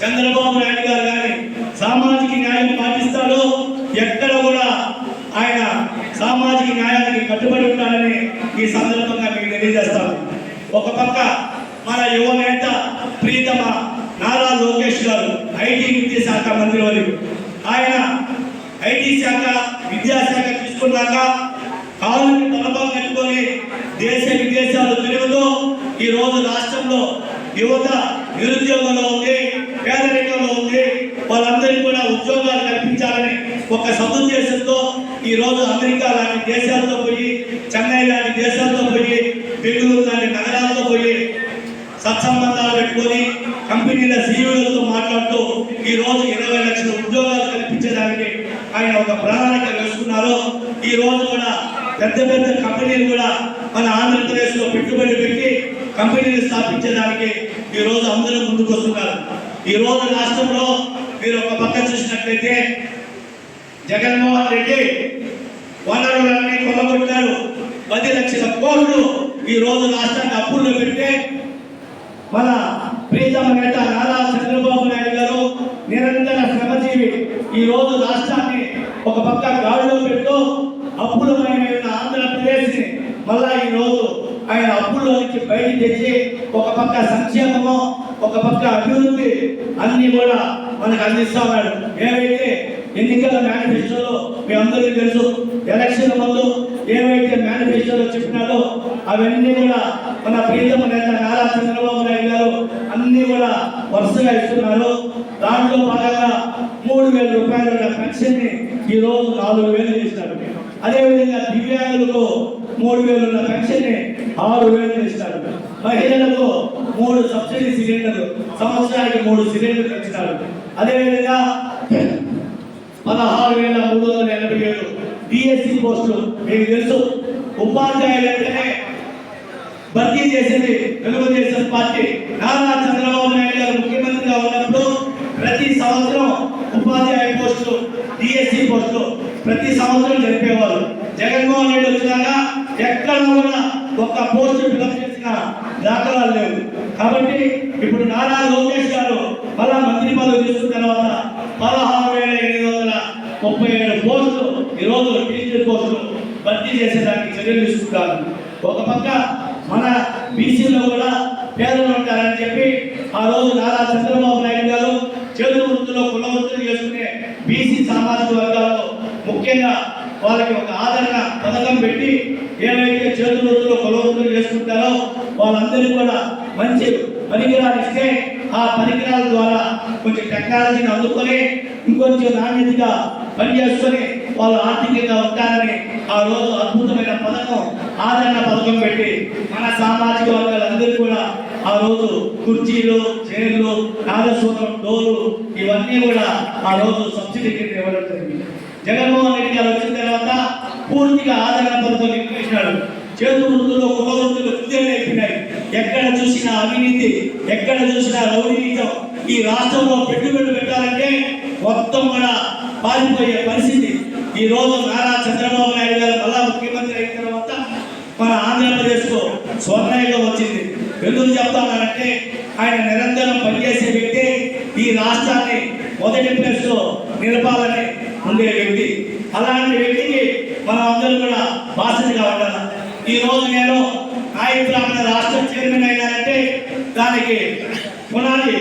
చంద్రబాబు నాయుడు గారు కానీ సామాజిక న్యాయం పాటిస్తాడు, ఎక్కడ కూడా ఆయన సామాజిక న్యాయానికి కట్టుబడి ఉంటాడని ఈ సందర్భంగా మీకు తెలియజేస్తాను. ఒక పక్క మన యువ నేత ప్రీతమ నారా లోకేష్ గారు ఐటీ విద్యాశాఖ మంత్రి వర్యులు. ఆయన ఐటీ శాఖ, విద్యాశాఖ తీసుకున్నాక కాళ్ళకి తలపం కట్టుకొని దేశ విదేశాలు తిరుగుతూ ఈ రోజు రాష్ట్రంలో యువత నిరుద్యోగంలో ఉంది, పేదరికంలో ఉంది, వాళ్ళందరికీ కూడా ఉద్యోగాలు కల్పించాలని ఒక సదుద్దేశంతో ఈ రోజు అమెరికా లాంటి దేశాలతో పోయి, చెన్నై లాంటి దేశాలతో పోయి, బెంగళూరు లాంటి నగరాలతో పోయి సత్సంబంధాలు పెట్టుకొని కంపెనీల సీఈఓలతో మాట్లాడుతూ ఈ రోజు 20 లక్షల ఉద్యోగాలు కల్పించడానికి ఆయన ఒక ప్రణాళిక వేసుకున్నారు. ఈ రోజు కూడా పెద్ద పెద్ద కంపెనీలు కూడా మన ఆంధ్రప్రదేశ్లో పెట్టుబడి పెట్టి కంపెనీలు స్థాపించడానికి ఈ రోజు అందరూ ముందుకు వస్తున్నారు. ఈ రోజు రాష్ట్రంలో మీరు ఒక పక్క చూసినట్లయితే జగన్మోహన్ రెడ్డి వనరులన్నీ కొల్లగొట్టారు. 10 లక్షల కోట్లు ఈ రోజు రాష్ట్రాన్ని అప్పుల్లో పెడితే మన ప్రీతమ నేత నారా చంద్రబాబు నాయుడు గారు నిరంతర శ్రమజీవి ఈ రోజు రాష్ట్రాన్ని ఒక పక్క గాడిలో పెట్టు అప్పులమైన ఆంధ్రప్రదేశ్ ని మళ్ళా ఈ రోజు ఆయన అప్పుల్లో నుంచి బయటికి తెచ్చి ఒక పక్క సంక్షేమము ఒక పక్క అభివృద్ధి అన్ని కూడా మనకు అందిస్తున్నాడు. ఏవైతే ఎన్నికల మేనిఫెస్టోలో మీ అందరికీ తెలుసు, ఎలక్షన్ ముందు ఏవైతే మేనిఫెస్టోలో చెప్పినారో అవన్నీ కూడా మన ప్రీతమ నేత నారా చంద్రబాబు నాయుడు గారు అన్ని కూడా వరుసగా ఇస్తున్నారు. దాంట్లో భాగంగా 3,000 రూపాయల పెన్షన్ ని ఈ రోజు 4,000 చేసినారు. అదేవిధంగా దివ్యాంగులకు 3,000 ఉన్న పెన్షన్ ని 6,000 చేసినారు. మహిళలకు 3 సబ్సిడీ సిలిండర్లు సంవత్సరానికి 3 సిలిండర్లు ఇచ్చినారు. అదేవిధంగా 16,387 డిఎస్సి పోస్టులు మీకు తెలుసు. ఉపాధ్యాయులు అంటేనే భర్తీ చేసింది తెలుగుదేశం పార్టీ. నారా చంద్రబాబు నాయుడు గారు ముఖ్యమంత్రిగా ఉన్నప్పుడు ప్రతి సంవత్సరం ఉపాధ్యాయ పోస్టులు డిఎస్సి పోస్టులు ప్రతి సంవత్సరం జరిపేవారు. జగన్మోహన్ రెడ్డి వచ్చినాక ఎక్కడ కూడా ఒక్క పోస్టు ఫిలప్ చేసిన దాఖలాలు లేవు. కాబట్టి ఇప్పుడు నారా లోకేష్ గారు మళ్ళా మంత్రి పదవి తీసుకున్న తర్వాత 16,837 పోస్టులు ఈరోజు టీచర్ పోస్టులు భర్తీ చేసేదానికి చర్యలు తీసుకుంటారు. ఒక పక్క మన బీసీలో కూడా పేదలు ఉంటారని చెప్పి ఆ రోజు నారా చంద్రబాబు నాయుడు గారు చేతు వృత్తిలో కుల వృత్తులు చేసుకునే బీసీ సామాజిక వర్గాల్లో ముఖ్యంగా వాళ్ళకి ఒక ఆదరణ పథకం పెట్టి ఏవైతే చేతు వృత్తులు కుల వృత్తులు చేసుకుంటారో వాళ్ళందరికీ కూడా మంచి పరికరాలు ఇస్తే ఆ పరికరాల ద్వారా కొంచెం టెక్నాలజీని అందుకొని ఇంకొంచెం నాణ్యతగా పనిచేసుకొని వాళ్ళు ఆర్థికంగా ఉంటారని ఆ రోజు అద్భుతమైన పథకం ఆదరణ పథకం పెట్టి మన సామాజిక వర్గాలందరూ కూడా ఆ రోజు కుర్చీలు చైర్లు నాదస్వరం డోలు ఇవన్నీ కూడా ఆ రోజు సబ్సిడీ కింద ఇవ్వడం జరిగింది. జగన్మోహన్ రెడ్డి గారు వచ్చిన తర్వాత పూర్తిగా ఆదరణ పథకం నిర్వహించినాడు. చేతు వృత్తులు కుల వృత్తులు నేర్పినాయి. ఎక్కడ చూసినా అవినీతి, ఎక్కడ చూసినా రౌడీయుతం. ఈ రాష్ట్రంలో పెట్టుబడి పెట్టాలంటే మొత్తం కూడా పారిపోయే పరిస్థితి. ఈ రోజు నారా చంద్రబాబు నాయుడు గారు మళ్ళా ముఖ్యమంత్రి అయిన తర్వాత మన ఆంధ్రప్రదేశ్కు స్వర్ణయుగం వచ్చింది. ఎందుకు చెప్తానంటే ఆయన నిరంతరం పనిచేసే వ్యక్తి, ఈ రాష్ట్రాన్ని మొదటి ప్లేస్లో నిలపాలని ఉండే వ్యక్తి. అలాంటి వ్యక్తికి మనం అందరూ కూడా బాధ్యతగా ఉండాలి. ఈ రోజు నేను నాయి బ్రాహ్మణ రాష్ట్ర చైర్మన్ అయినానంటే దానికి పునాది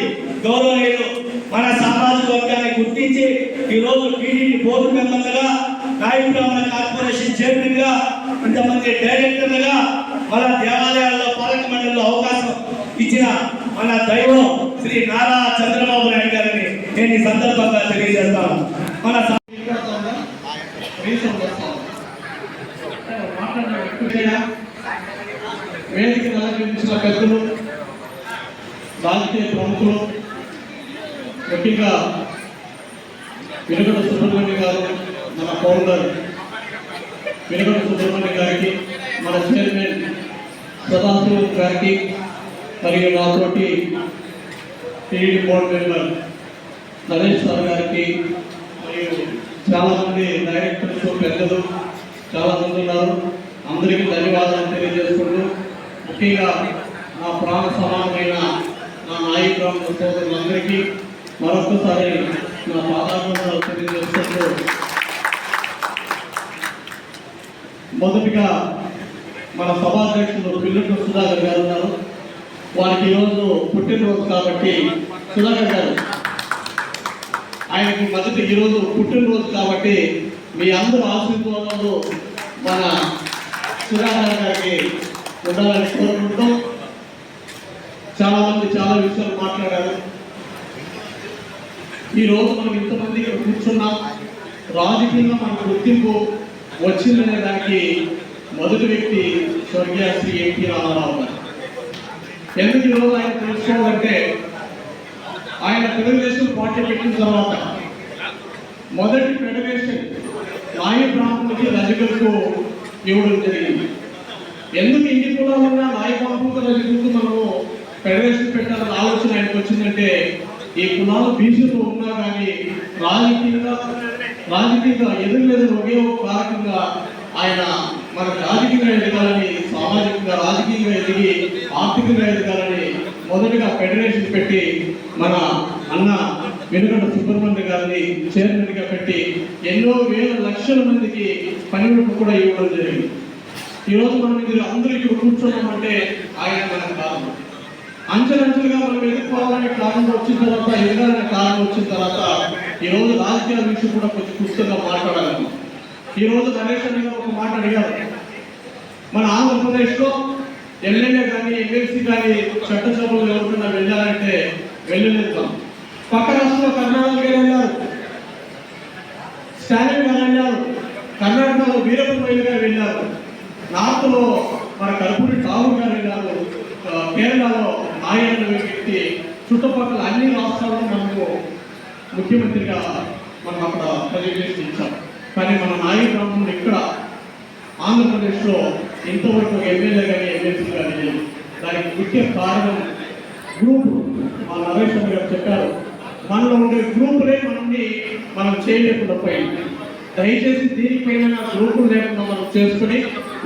గౌరవనీయులు మన సామాజిక వర్గాన్ని గుర్తించి ఈ రోజు టీడీపీ బోర్డు మెంబర్లుగా నాయి బ్రాహ్మణ కార్పొరేషన్ చైర్మన్ గా ఇంతమంది డైరెక్టర్లుగా మన దేవాలయాల్లో పాలక మండలిలో అవకాశం ఇచ్చిన మన దైవం శ్రీ నారా చంద్రబాబు నాయుడు గారిని నేను ఈ సందర్భంగా తెలియజేస్తాను. మన వేదిక అలంకరించిన పెద్దలు, రాజకీయ ప్రముఖులు, ముఖ్యంగా వెనుగొండ సుబ్రహ్మణ్యం గారు, మన ఫౌండర్ వెనుగొండ సుబ్రహ్మణ్యం గారికి, మన చైర్మన్ సదాశివ గారికి, మరియు నాతోటి TD board member Naresh sir గారికి, మరియు చాలామంది డైరెక్టర్స్ పెద్దలు చాలామంది ఉన్నారు. అందరికీ ధన్యవాదాలు తెలియజేసుకుంటూ ముఖ్యంగా నా ప్రాణ సమానమైన నా నాయి బ్రాహ్మణ సోదరులందరికీ మరొకసారి నా పాదాభివందనాలు తెలియజేసుకుంటూ మొదటిగా మన సభాధ్యక్షులు పిల్లలు సుధాకర్ గారు ఉన్నారు. వారికి ఈరోజు పుట్టినరోజు కాబట్టి సుధాకర్ గారు ఆయనకు మొదటి ఈరోజు పుట్టినరోజు కాబట్టి మీ అందరూ ఆశీర్వాదాలు మన సుధాకర్ గారికి ఉండాలని కోరుకుంటూ చాలామంది చాలా విషయాలు మాట్లాడారు. ఈరోజు మనం ఇంతమంది ఇక్కడ కూర్చున్నాం. రాజకీయంగా మనకు గుర్తింపు వచ్చిందనే దానికి మొదటి వ్యక్తి స్వర్గీయ శ్రీ ఎన్టీ రామారావు గారు. ఎందుకు ఈరోజు ఆయన తెలుసుకోవాలంటే ఆయన తెలుగుదేశం పార్టీ పెట్టిన తర్వాత మొదటి ఫెడరేషన్ నాయి బ్రాహ్మణులకి రజకులకు ఇవ్వడం జరిగింది. ఎందుకు ఇన్ని కులాలున్నా నాయి బ్రాహ్మణులకు రజకులకు మనము ఫెడరేషన్ పెట్టాలని ఆలోచన ఆయనకు వచ్చిందంటే, ఈ కులాలు బీసీలో ఉన్నా కానీ రాజకీయంగా ఎదురులేదు ఒకే ఒక కారకంగా ఆయన మనకు రాజకీయంగా ఎదగాలని, సామాజికంగా రాజకీయంగా ఎదిగి ఆర్థికంగా ఎదగాలని మొదటగా ఫెడరేషన్ పెట్టి మన అన్న వెనుగంట సుబ్రహ్మణ్య గారిని చైర్మన్గా పెట్టి ఎన్నో వేల లక్షల మందికి పనిముట్టు కూడా ఇవ్వడం జరిగింది. ఈరోజు మనం ఇది అందరూ ఇక్కడ కూర్చున్నామంటే ఆయన మనకు కారణం. అంచెలంచెలుగా మనం ఎదుర్కోవాలనే కారణం వచ్చిన తర్వాత, ఎదగాలనే కారణం వచ్చిన తర్వాత ఈరోజు రాజకీయాల విషయం కూడా కొంచెం పుస్తకంగా మాట్లాడాలి. ఈరోజు నరేష్ అన్న గారు ఒక మాట అడిగారు, మన ఆంధ్రప్రదేశ్లో ఎమ్మెల్యే కానీ ఎమ్మెల్సీ కానీ చట్టసభలు ఎవరికైనా వెళ్ళాలంటే వెళ్ళలేదు. పక్క రాష్ట్రంలో కర్ణాటక గారు వెళ్ళారు, స్టాలిన్ గారు వెళ్ళారు, కర్ణాటకలో వీరప్ప గారు వెళ్ళారు, నార్త్లో మన కర్పూరి ఠాగూర్ గారు వెళ్ళారు, కేరళలో నాయన్న వ్యక్తి, చుట్టుపక్కల అన్ని రాష్ట్రాల్లో మనకు ముఖ్యమంత్రిగా మనం అక్కడ ప్రజెంటేషన్ ఇచ్చాం. కానీ మన నాయి బ్రాహ్మణులు ఇక్కడ ఆంధ్రప్రదేశ్లో ఇంతవరకు ఎమ్మెల్యే కానీ ఎమ్మెల్సీ కానీ లేదు. దానికి ముఖ్య కారణం గ్రూప్. మా నరేష్ గారు చెప్పారు, మనలో ఉండే గ్రూపులే మనం చేయలేకుండా పోయింది. దయచేసి దీనిపైన గ్రూపులు లేకుండా మనం చేసుకుని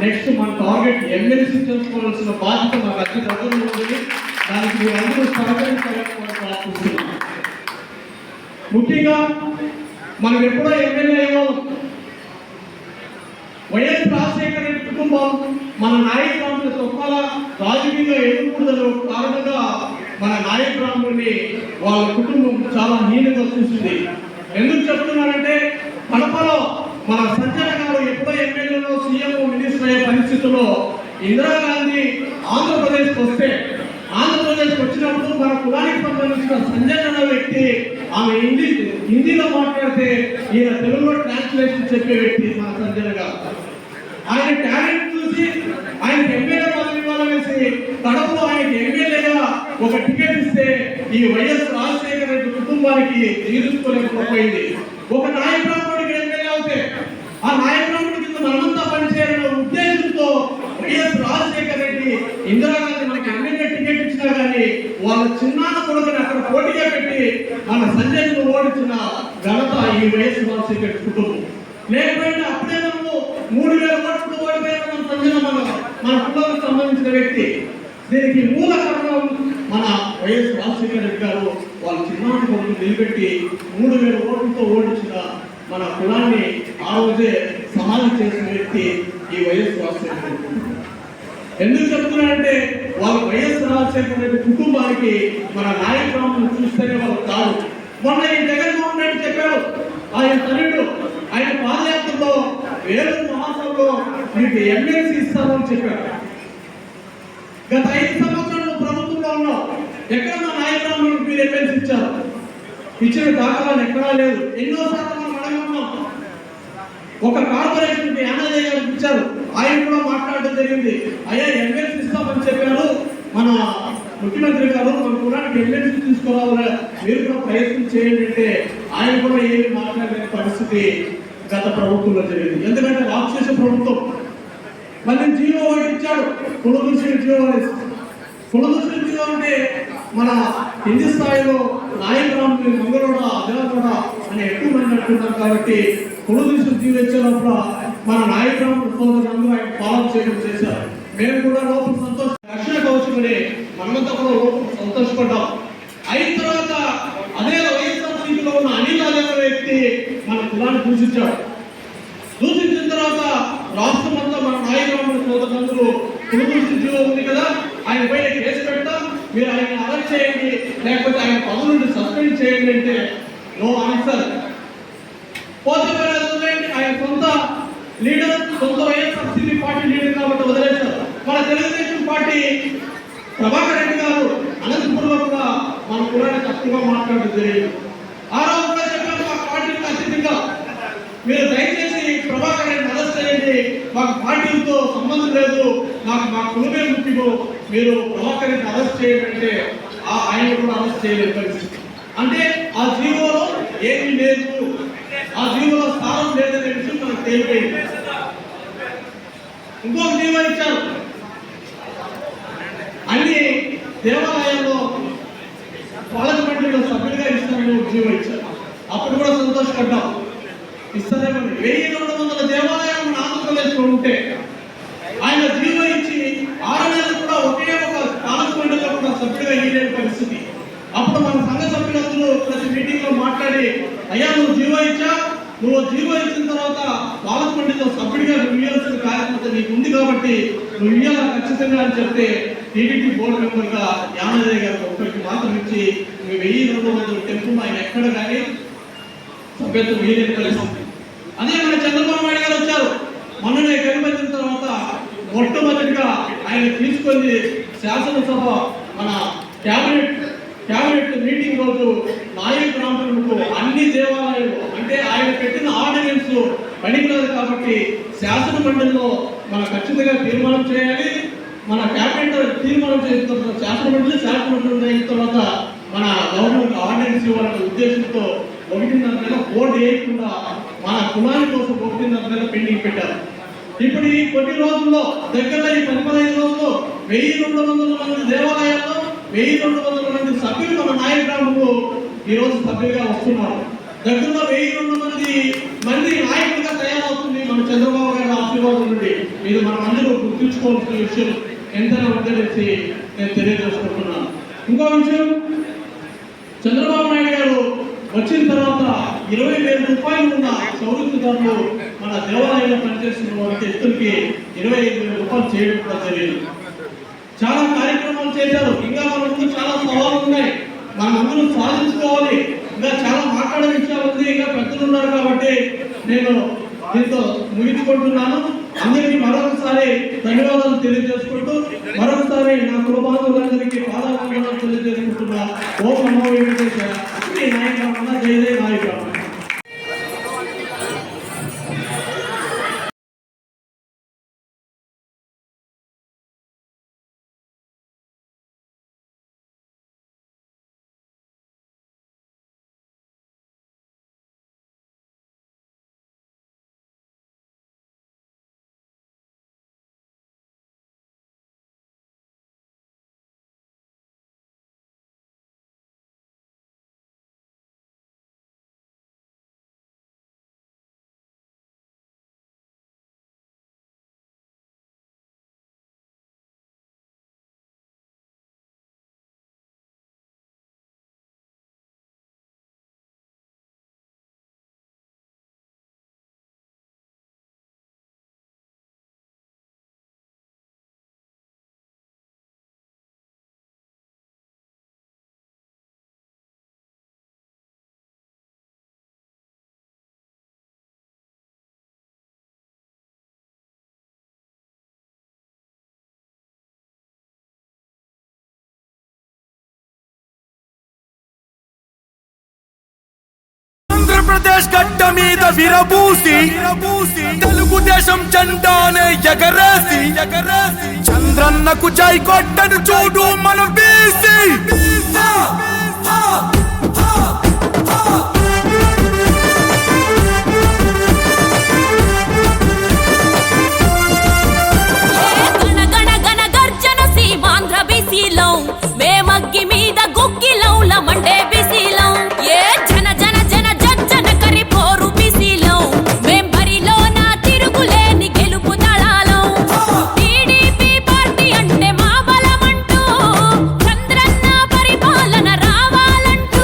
నెక్స్ట్ మన టార్గెట్ ఎమ్మెల్సీ చేసుకోవాల్సిన బాధ్యత మనకు అతి దగ్గర ఉంటుంది. దానికి మీరు అందరూ సహకరించాలని ప్రార్థిస్తున్నాం. ముఖ్యంగా మనం ఎప్పుడో ఎమ్మెల్యే అయ్యాము, వైఎస్ రాజశేఖర రెడ్డి కుటుంబం మన నాయకురాముని తొక్కల రాజకీయంగా ఎదుర్కొన్న కారణంగా మన నాయకురాముని వాళ్ళ కుటుంబం చాలా హీనంగా చూసింది. ఎందుకు చెప్తున్నారంటే, కడపలో మన సంజయ్ గారు ఎప్పుడో ఎమ్మెల్యేలో సీఎం మినిస్టర్ అయ్యే పరిస్థితుల్లో ఇందిరాగాంధీ ఆంధ్రప్రదేశ్కి వస్తే, ఆంధ్రప్రదేశ్కి వచ్చినప్పుడు మన కులానికి సంబంధించిన సంజయ్ అనే వ్యక్తి ఆమె హిందీలో మాట్లాడితే ఈయన తెలుగులో ట్రాన్స్లేషన్ చెప్పే వ్యక్తి మన సంజయ్ గారు. ఆయన టాలెంట్ చూసి ఆయనకి ఎమ్మెల్యే పదవి ఇవ్వాలనేసి కడపలో ఆయనకి ఎమ్మెల్యేగా ఒక టికెట్ ఇస్తే ఈ వైఎస్ రాజశేఖర రెడ్డి కుటుంబానికి తీర్చుకోలేకపోయింది. ఒక నాయకుడికి ఎమ్మెల్యే అవుతే ఆ నాయకుడి కింద మనమంతా పనిచేయాలనే ఉద్దేశంతో వైఎస్ రాజశేఖర రెడ్డి ఇందిరాగాంధీ మనకి ఎమ్మెల్యే టికెట్ ఇచ్చినా కానీ వాళ్ళ చిన్నాన్న కొడుకుని అక్కడ పోటీగా పెట్టి మన సంజయ్ను ఓడించిన ఘనత ఈ వైఎస్ రాజశేఖర రెడ్డి కుటుంబం. లేకపోతే అప్పుడే మనము 3000 ఓట్లతో ఓడిపోయిన మన సంజయ్ మన కుటుంబానికి సంబంధించిన వ్యక్తి. దీనికి మూల కారణం మన వైఎస్ రాజశేఖర రెడ్డి గారు వాళ్ళ చిన్నాన్న కొడుకు నిలబెట్టి 3000 ఓట్లతో ఓడించిన మన కులాన్ని ఆ రోజే సమాధి చేసిన వ్యక్తి ఈ వైఎస్ రాజశేఖర రెడ్డి. ఎందుకు చెప్తున్నారంటే, వాళ్ళు వైఎస్ రాజశేఖర రెడ్డి కుటుంబానికి మన నాయకులను చూస్తేనే వాళ్ళు కాదు. మొన్న ఈ జగన్మోహన్ రెడ్డి చెప్పారు, ఆయన తల్లిడు ఆయన పాదయాత్రలో వేలూరు మహాసభలో మీకు ఎమ్మెల్సీ ఇస్తామని చెప్పారు. గత 5 సంవత్సరాలు ప్రభుత్వంలో ఉన్నాం, ఎక్కడ మా నాయకులను మీరు ఎమ్మెల్సీ ఇచ్చారు? ఇచ్చిన దాఖలాలు ఎక్కడా లేదు. ఎన్నోసార్లు మనం అడగనున్నాం. ఒక కార్పొరేషన్ యానయ్య గారికి ఇచ్చారు, ఆయన కూడా మాట్లాడడం జరిగింది. అయ్యా ఎమ్మెల్సీ ఇస్తామని చెప్పారు మన ముఖ్యమంత్రి గారు, మన కులానికి ఎమ్మెల్సీ తీసుకురావాలి, మీరు కూడా ప్రయత్నం చేయండి అంటే ఆయన కూడా ఏమి మాట్లాడలేని పరిస్థితి గత ప్రభుత్వంలో జరిగింది. ఎందుకంటే రాక్షస ప్రభుత్వం. మళ్ళీ జీవో ఒకటి ఇచ్చాడు, కులదృష్టి జీవో. కులదృష్టి జీవో అంటే మన కింది స్థాయిలో నాయకురాముని మంగళోడ అజాగోడ అని ఎక్కువ మంది అంటున్నారు. కాబట్టి కులదృష్టి జీవో ఇచ్చినప్పుడు మన నాయకురాముని సోదరులందరూ ఆయన ఫాలో చేయడం చేశారు. మేము కూడా లోపల రక్షణ కవచమని మనమంతా కూడా లోపల సంతోషపడ్డాం. అయిన తర్వాత అదే వైఎస్ఆర్సీపీలో ఉన్న అనిల్ అనే వ్యక్తి మన కులాన్ని దూషించాడు. దూషించిన తర్వాత రాష్ట్రం అంతా మన నాయకురాముని సోదరులందరూ కులదృష్టి జీవో ఉంది కదా, ఆయన పైన కేసు పెడతాం, మీరు ఆయన అరెస్ట్ చేయండి, లేకపోతే ఆయన పదవి నుండి సస్పెండ్ చేయండి అంటే నో ఆన్సర్. పోతే ఆయన సొంత లీడర్, సొంత వైఎస్ఆర్సీపీ పార్టీ లీడర్ కాబట్టి వదిలేశారు. మన తెలుగుదేశం పార్టీ ప్రభాకర్ రెడ్డి గారు అనంతపురంలో కూడా మన కులాన్ని తక్కువగా మాట్లాడడం జరిగింది. ఆ రోజు కూడా చెప్పారు, మా పార్టీకి అతీతంగా మీరు దయచేసి ప్రభాకర్ రెడ్డి అరెస్ట్ చేయండి, మాకు పార్టీలతో సంబంధం లేదు, నాకు మా కులమే ముఖ్యము, మీరు ప్రభాకర్ రెడ్డి అరెస్ట్ చేయండి అంటే ఆయన కూడా అరెస్ట్ చేయలేని పరిస్థితి. అంటే ఆ జీవోలో ఏమీ లేదు, ఆ జీవోలో స్థానం లేదనే విషయం మనకు తేలిపోయింది. ఇంకొక జీవో ఇచ్చారు, అన్ని దేవాలయాల్లో పాలక మండలిలో సభ్యులుగా ఇస్తామని ఒక జీవో ఇచ్చారు. అప్పుడు కూడా సంతోషపడ్డాం, ఇస్తారేమని. 1200 దేవాలయాలు మన ఆంధ్రప్రదేశ్లో ఉంటే ఆయన జీవో ఇచ్చి 6 నెలలు కూడా ఒకే ఒక పాలక మండలిలో కూడా సభ్యులుగా ఇయ్యలేని పరిస్థితి. అప్పుడు మన సంఘ సభ్యులందరూ ప్రతి మీటింగ్ లో మాట్లాడి, అయ్యా నువ్వు జీవో ఇచ్చా, నువ్వు జీవో ఇచ్చిన తర్వాత పాలక మండలిలో సభ్యుడిగా నువ్వు ఇవ్వాల్సిన కార్యక్రమం నీకు ఉంది కాబట్టి నువ్వు ఇవ్వాలా ఖచ్చితంగా అని చెప్తే టీడీపీ బోర్డు మెంబర్ గా యానదయ్య గారు ఒక్కరికి మాత్రం ఇచ్చి 1200 టెంపుల్ ఆయన ఎక్కడ కానీ సభ్యత్వం వీలేని పరిస్థితి. అదే మన చంద్రబాబు నాయుడు గారు వచ్చారు, మొన్ననే గెలుపొందిన తర్వాత మొట్టమొదటిగా ఆయన తీసుకొని శాసనసభ మన క్యాబినెట్ మీటింగ్ రోజు నాయక బ్రాహ్మణులకు అన్ని దేవాలయాలు అంటే ఆయన పెట్టిన ఆర్డినెన్స్ పనికిరాదు కాబట్టి శాసన మండలిలో మన ఖచ్చితంగా తీర్మానం చేయాలి. మన క్యాబినెట్ తీర్మానం చేసిన తర్వాత శాసన మండలి అయిన తర్వాత మన గవర్నమెంట్ ఆర్డినెన్స్ ఇవ్వాలనే ఉద్దేశంతో 1.5 నెల బోర్డు వేయకుండా మన కులాని కోసం 1.5 నెల పెండింగ్ పెట్టారు. ఇప్పుడు ఈ కొన్ని రోజుల్లో దగ్గర ఈ 15 రోజుల్లో 1200 మంది దేవాలయాల్లో 1200 మంది సభ్యులు మన నాయక గ్రామంలో ఈ రోజు సభ్యులుగా వస్తున్నారు. దగ్గరలో 1200 మంది నాయకులుగా తయారవుతుంది మన చంద్రబాబు గారి ఆశీర్వాదం నుండి. ఇది మనం అందరూ గుర్తుంచుకోవాల్సిన విషయం ఎంతైనా ఉందనేసి నేను తెలియజేసుకుంటున్నాను. ఇంకో విషయం, చంద్రబాబు నాయుడు గారు వచ్చిన తర్వాత 20,000 రూపాయలు ఉన్న చౌరస్తుదారులు మన దేవాలయంలో పనిచేస్తున్న వారికి వ్యక్తులకి 25,000 రూపాయలు చేయడం కూడా జరిగింది. చాలా కార్యక్రమాలు చేశారు. ఇంకా మన ముందు చాలా సవాళ్ళు ఉన్నాయి, మనం అందరూ సాధించుకోవాలి. ఇంకా చాలా మాట్లాడే విషయాలు ఉంది, ఇంకా పెద్దలు ఉన్నారు కాబట్టి నేను దీంతో ముగించుకుంటున్నాను. అందరికీ మరొకసారి ధన్యవాదాలు తెలియజేసుకుంటూ మరొకసారి నా కులబాంధవులందరికీ పాదాభివందనాలు తెలియజేసుకుంటున్నా. ఓం నమో వెంకటేశాయ. నాయకుల జై జై నాయకుల. ఆంధ్రప్రదేశ్ గడ్డ మీద విరబూసి తెలుగుదేశం జెండానే ఎగరేసి చంద్రన్నకు జై కొట్టను చూడు మన బీసీ. గణ గణ గణ గర్జన సీమాంధ్ర బీసీలో మేమగ్గి మీద గుగ్గిలౌల మండే బీసీలో ఏ జన జన జన జన కరి పోరు బీసీలో మేం బరిలో నా తిరుగులేని గెలుపు దళాలో టీడీపీ పార్టీ అంటే మా బలమంటూ చంద్రన్న పరిపాలన రావాలంటూ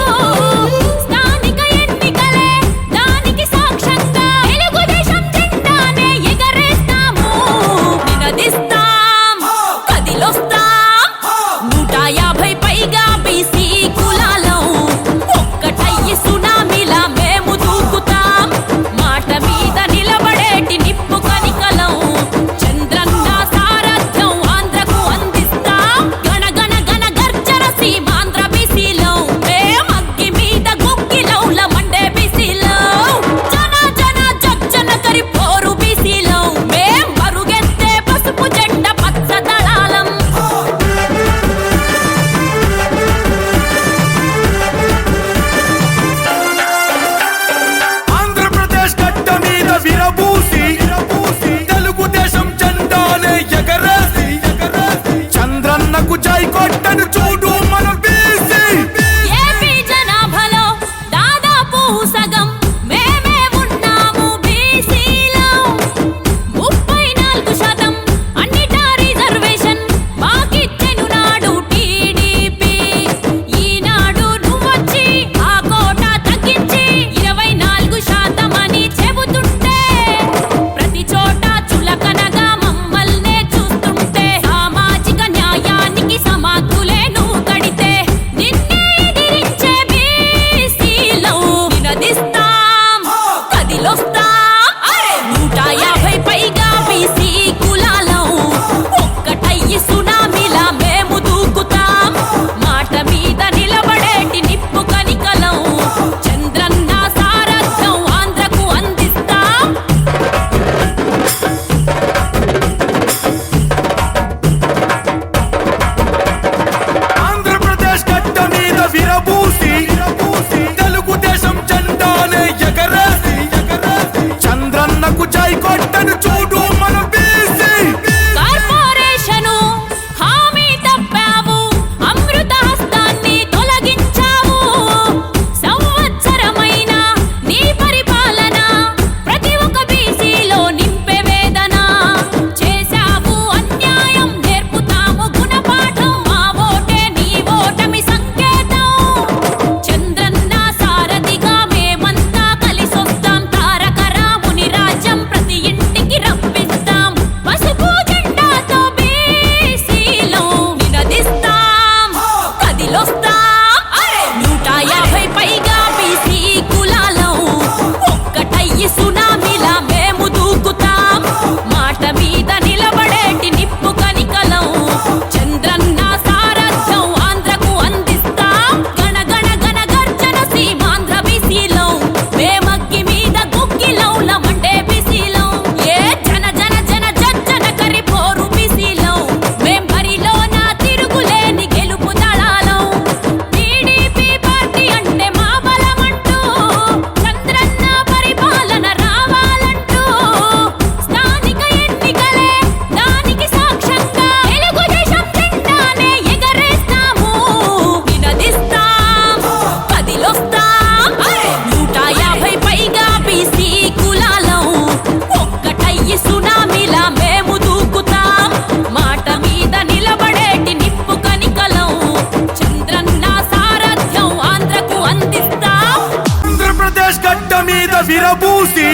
సగం మేమే ఉన్నాము బీసీలో 34% అన్నిటా రిజర్వేషన్ మాకిచ్చెను నాడు టీడీపీ ఈనాడు నువ్వొచ్చి ఆ కోట తగ్గించి 24% అని చెబుతుంటే ప్రతి చోట చులకనగా మమ్మల్నే చూస్తుంటే సామాజిక న్యాయానికి సమాధులే నువ్వు కడితే నిన్నే ఎదిరించే బీసీలో నినదిస్తాం కదిలొస్తాం 150 పైగా బీసీ కులాలం ఒక్కటయ్యి సునామీలా మేము దూకుతాం మాట మీద నిలబడేటి నిప్పు కనికలం చంద్రన్న సారథ్యం ఆంధ్రకు అందిస్తాం ఆంధ్రప్రదేశ్ గడ్డ మీద విరబూసి తెలుగుదేశం జెండానే ఎగరేసి చంద్రన్నకు జై కొట్టను చూడు మన బీసీ కార్పొరేషను హామీ తప్పావు అమృత హస్తాన్ని తొలగించావు సంవత్సరమైన నీ పరిపాలన ప్రతి ఒక్క బీసీలో నింపే వేదన చేశావు అన్యాయం నేర్పుతాము గుణపాఠం మా ఓటే నీ ఓటమి సంకేతం చంద్రన్న సారథిగా మేమంతా కలిసొస్తాం తారక రాముని రాజ్యం ప్రతి ఇంటికి రప్పిస్తాం పసుపు జెండాతో బీసీలో నినదిస్తాం కదిలొస్తాం 150 పైగా బీసీ కులాలం ఒక్కటయ్యి సునామీలా మేము దూకుతాం మాట మీద నిలబడేటి నిప్పు కనికలం చంద్రన్న సారథ్యం ఆంధ్రకు అందిస్తాం గణ గణ గణ గర్జన సీమాంధ్ర బీసీలో మేమగ్గి మీద గుగ్గిలౌల మండే బీసీలో ఏ జన జన జన జజ్జన కరిపోరు బీసీలో మేం బరిలోన తిరుగులేని గెలుపు దళాలం టీడీపీ పార్టీ అంటే మా బలమంటూ చంద్రన్న పరిపాలన రావాలంటూ స్థానిక ఎన్నికలే దానికి సాక్ష్యంగా తెలుగుదేశం జెండానే ఎగరేస్తాము నినదిస్తాం కదిలొస్తాం 150 పైగా బీసీ కులాలం ఒక్కటయ్యి సునామీలా మేము దూకుతాం మాట మీద నిలబడేటి నిప్పు కనికలం చంద్రన్న సారథ్యం ఆంధ్రకు అందిస్తాం ఆంధ్రప్రదేశ్ గడ్డ మీద విరబూసి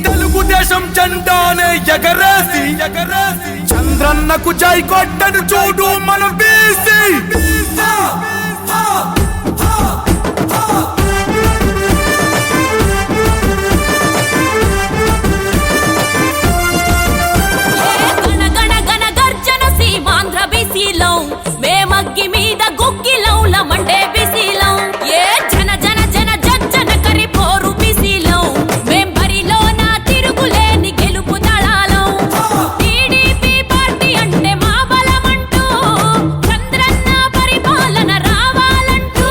తెలుగుదేశం జెండానే ఎగరేసి చంద్రన్నకు జై కొట్టను చూడు మన బీసీ గణ గణ గణ గర్జన సీమాంధ్ర బీసీలో మేమగ్గి మీద గుగ్గిలౌల మండే బీసీలో ఏ జన జన జన జజ్జన కరిపోరు బీసీలో మేం బరిలోన తిరుగులేని గెలుపు దళాలం టీడీపీ పార్టీ అంటే మా బలమంటూ చంద్రన్న పరిపాలన రావాలంటూ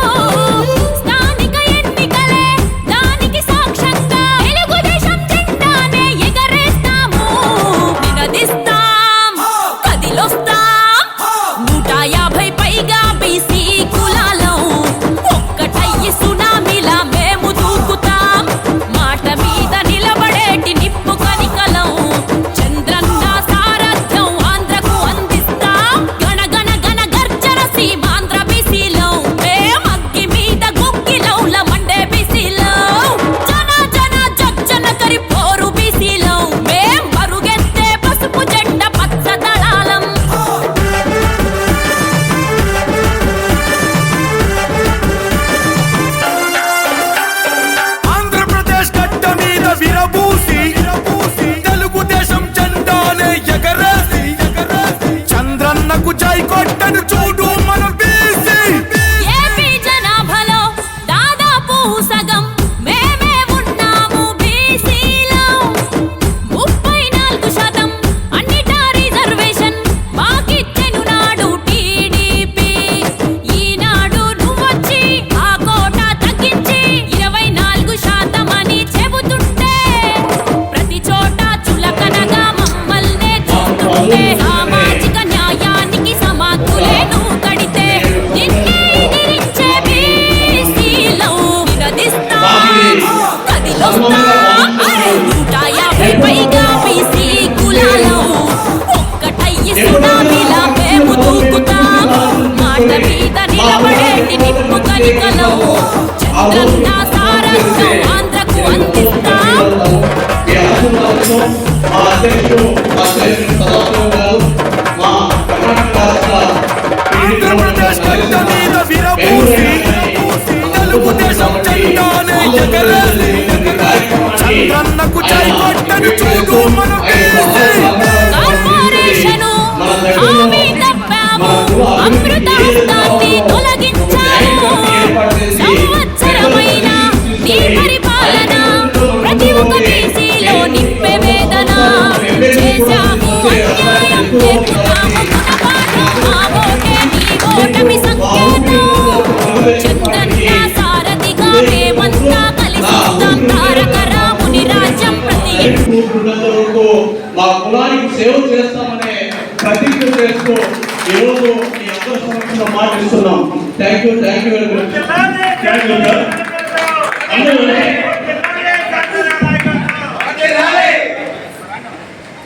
దోస్తా 150 పైగా బీసీ కులాలం ఒక్కటయ్యి సునామీలా మేము దూకుతాం మాట మీద నిలబడేటి నిప్పు కనికలం చంద్రన్న సారథ్యం ఆంధ్రకు అందిస్తాం ఈ ఆశీర్వాదంతో మా అధ్యక్షుడు మా సదాశివం గారు మా కర్ణాటక రాష్ట్ర ఆంధ్రప్రదేశ్ గడ్డ మీద విరబూసి తెలుగుదేశం జెండానే ఎగరేసి చంద్రన్నకు జై కొట్టను చూడు మన బీసీ కార్పొరేషను హామీ తప్పాము అమృతాస్తాన్ని తొలగించాము సంవత్సరమైన నీ పరిపాలన ప్రతి ఒక్క బీసీలో నింపే వేదన చేశాము అన్యాయం చేస్తున్నాము గుణపాఠం మా ఓటే నీ ఓటమి సంకేతం చంద్రన్న సారథిగా మేమంతా కలిసిస్తాం తారక రాముని రాజ్యం ప్రతి వరకు మా కులానికి సేవ చేస్తామనే ప్రతిజ్ఞ చేస్తూ ఈరోజు ఈ అందరి సమక్షంలో మాటిస్తున్నాం. Thank you very much. Thank you sir. అందరూ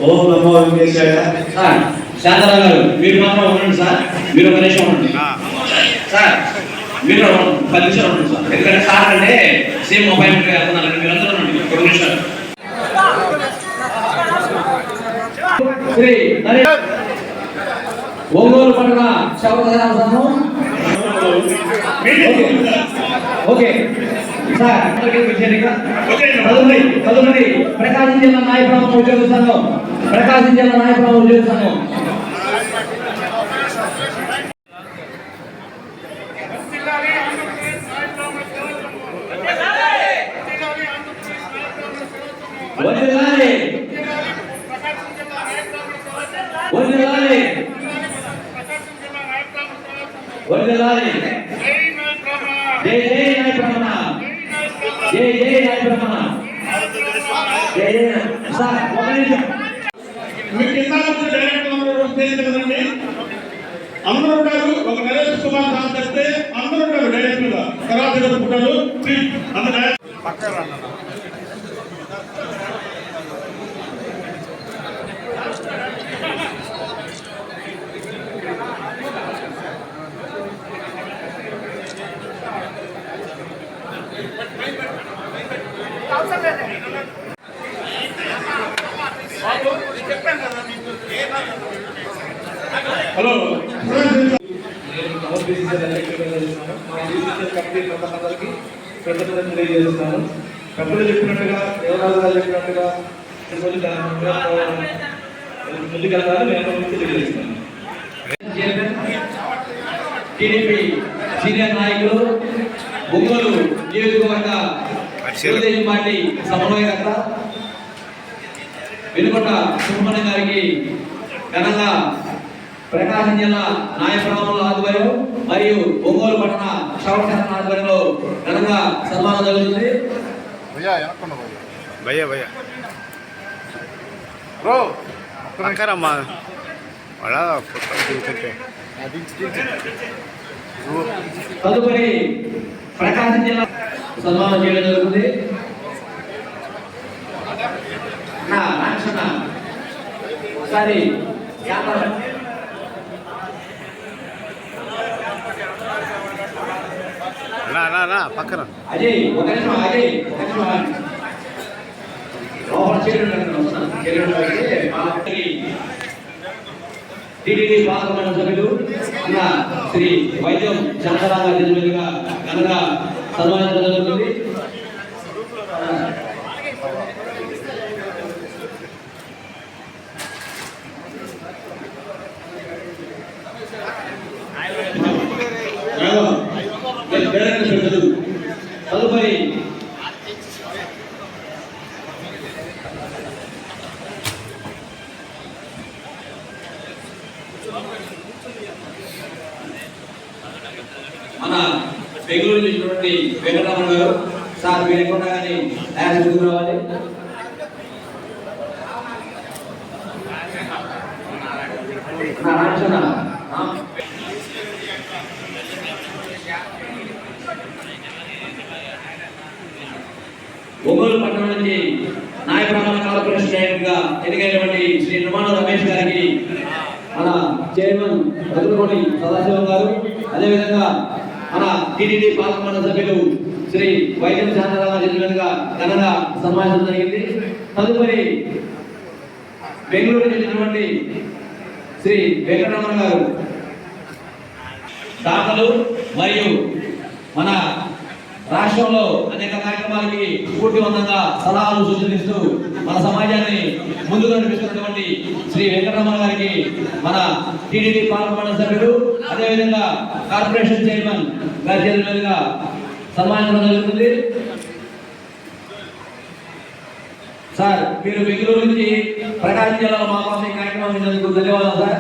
ఓం నమో వెంకటేశాయ. సార్ శాంతారావు గారు మీరు మాత్రం ఉండండి సార్, మీరు ఒక నిమిషం ఉండండి సార్, మీరు 10 నిమిషాలు ఉండండి సార్, ఎందుకంటే సార్ అంటే సేమ్ మొబైల్ వెళ్తున్నారు, మీరు అందరూ ఉండండి ఒక నిమిషాలు. శ్రీ నరేష్ ఒంగోలు పట్టణ శవదహన సంఘం ఓకే సార్ తదుపరి ప్రకాశం జిల్లా నాయకురామ ఉద్యోగ సంఘం ప్రకాశం జిల్లా నాయకురామ ఉద్యోగ సంఘం వందనాలి వందనాలి వందనాలి జై జై నాయ బ్రహ్మణ జై జై నాయ బ్రహ్మణ జై జై సార్ ఒక నిమిషం మీకు ఇందాక డైరెక్టర్ అందరూ తెలియదు కదండి. అందరూ ఉంటారు. ఒక నరేష్ కుమార్ ఖాన్ చెప్తే అందరూ ఉంటారు డైరెక్టర్ గా. తర్వాత జరుపుకుంటారు. అంత హలో తెలియజేస్తున్నాను. పెద్దలు చెప్పినట్టుగా దేవరాజు గారు చెప్పినట్టుగా ముందుకెళ్తారు నేను తెలియజేస్తున్నాను. టీడీపీ సీనియర్ నాయకులు ఒంగోలు నియోజకవర్గ తెలుగుదేశం పార్టీ సమన్వయకర్త వెనుకొండ సుబ్రహ్మణ్యం గారికి ఘనంగా ప్రకాశం జిల్లా నాయకురాముల ఆధ్వర్యం మరియు ఒంగోలు పట్టణ శవశాసన ఆధ్వర్యంలో ఘనంగా సన్మానం జరుగుతుంది. భయ్యా భయ్యా బ్రో పక్కరమ్మా వాళ్ళ తదుపరి ప్రకాశం జిల్లా సన్మానం చేయడం జరుగుతుంది. ఒకసారి పక్కన అజయ్ ఒక నిమిషం అజయ్ ఒక నిమిషం టీటీడీ పార్లమెంట్ సభ్యులు అన్న శ్రీ వైద్యం చంద్రరావు గారి జన్మదిగా ఘనంగా సన్మానించడం జరుగుతుంది. తదుపరి మన బెంగళూరు నుంచి వెంకటరమణ గారు సార్ వేయకుండా కానీ ఆయన ముందుకు రావాలి. ఒంగోలు పట్టణం నుంచి నాయ బ్రాహ్మణ కార్పొరేషన్ డైరెక్టర్గా ఎన్నికైనటువంటి శ్రీ నిర్మాణ రమేష్ గారికి మన చైర్మన్ రఘుకోటి సదాశివం గారు, అదేవిధంగా మన టీటీడీ పాలక మండలి సభ్యులు శ్రీ వైద్యం శాంతరామ జడ్జిమెంట్గా ఘనంగా సన్మానించడం జరిగింది. తదుపరి బెంగళూరు చెందినటువంటి శ్రీ వెంకటరమణ గారు దాతలు మరియు మన రాష్ట్రంలో అనేక కార్యక్రమాలకి స్ఫూర్తివంతంగా సలహాలు సూచనలిస్తూ మన సమాజాన్ని ముందుకు నడిపిస్తున్నటువంటి శ్రీ వెంకటరమణ గారికి మన టీటీడీ పాలక మండలి సభ్యులు, అదేవిధంగా కార్పొరేషన్ చైర్మన్ గారి చేతుల మీదుగా సన్మానించడం జరుగుతుంది. సార్, మీరు బెంగళూరు నుంచి ప్రకాశం జిల్లాలో మా కోసం ఈ కార్యక్రమం ఇచ్చినందుకు ధన్యవాదాలు సార్.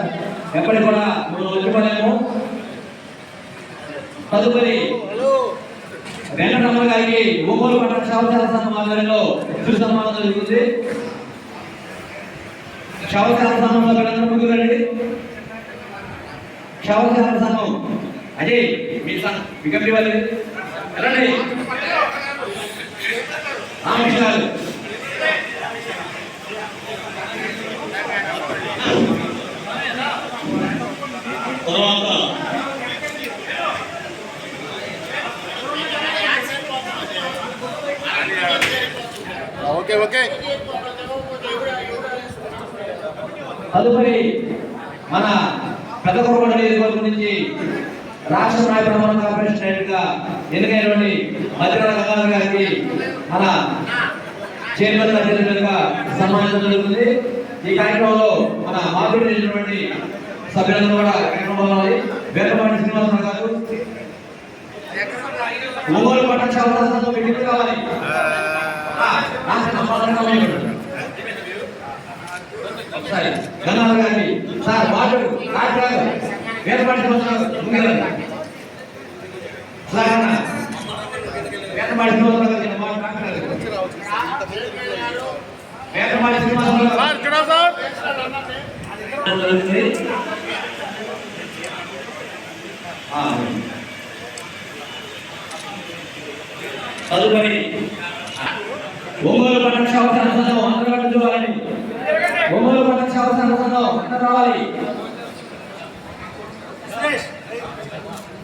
ఎప్పటికి కూడా మనం వచ్చిపోలేము. తదుపరి వెంకటరమణ గారికి ఒంగోలు పట్టణ శవశాల సంఘం ఆధ్వర్యంలో చిరు సన్మానం జరుగుతుంది. శవశాల సంఘంలో వెళ్ళందరూ ముందుకు రండి. శవశాల సంఘం అజయ్ మీ విజ్ఞప్తి వాళ్ళు రండి. రామకృష్ణ గారు తర్వాత తదుపరి మన పెద్ద కొరకొండ నియోజకవర్గం నుంచి రాష్ట్ర నాయ బ్రాహ్మణ కార్పొరేషన్ డైరెక్టర్గా ఎన్నికైనటువంటి మధ్యరాల గంగాధర్ గారికి మన చైర్మన్ గారి చేతుల మీదుగా సన్మానించడం జరుగుతుంది. ఈ కార్యక్రమంలో మన మార్కెట్ చేసినటువంటి సభ్యులందరూ కూడా కార్యక్రమంలో వేటపాటి శ్రీనివాసరావు గారు, ఒంగోలు పట్టణ శవశాల సంఘం మీటింగ్ కావాలి. సరే, గంగాధర్ గారికి సార్ వాటర్ కాట్లాడు వేటపాటి శ్రీనివాసరావు వేటపాటి శ్రీనివాసరావు గారికి వేటపాటి శ్రీనివాసరావు తదుపరి ఒంగోలు పట్టణ శవశాల సంఘం అందరూ చూడాలని, ఒంగోలు పట్టణ శవశాల సంఘం అందరూ రావాలి.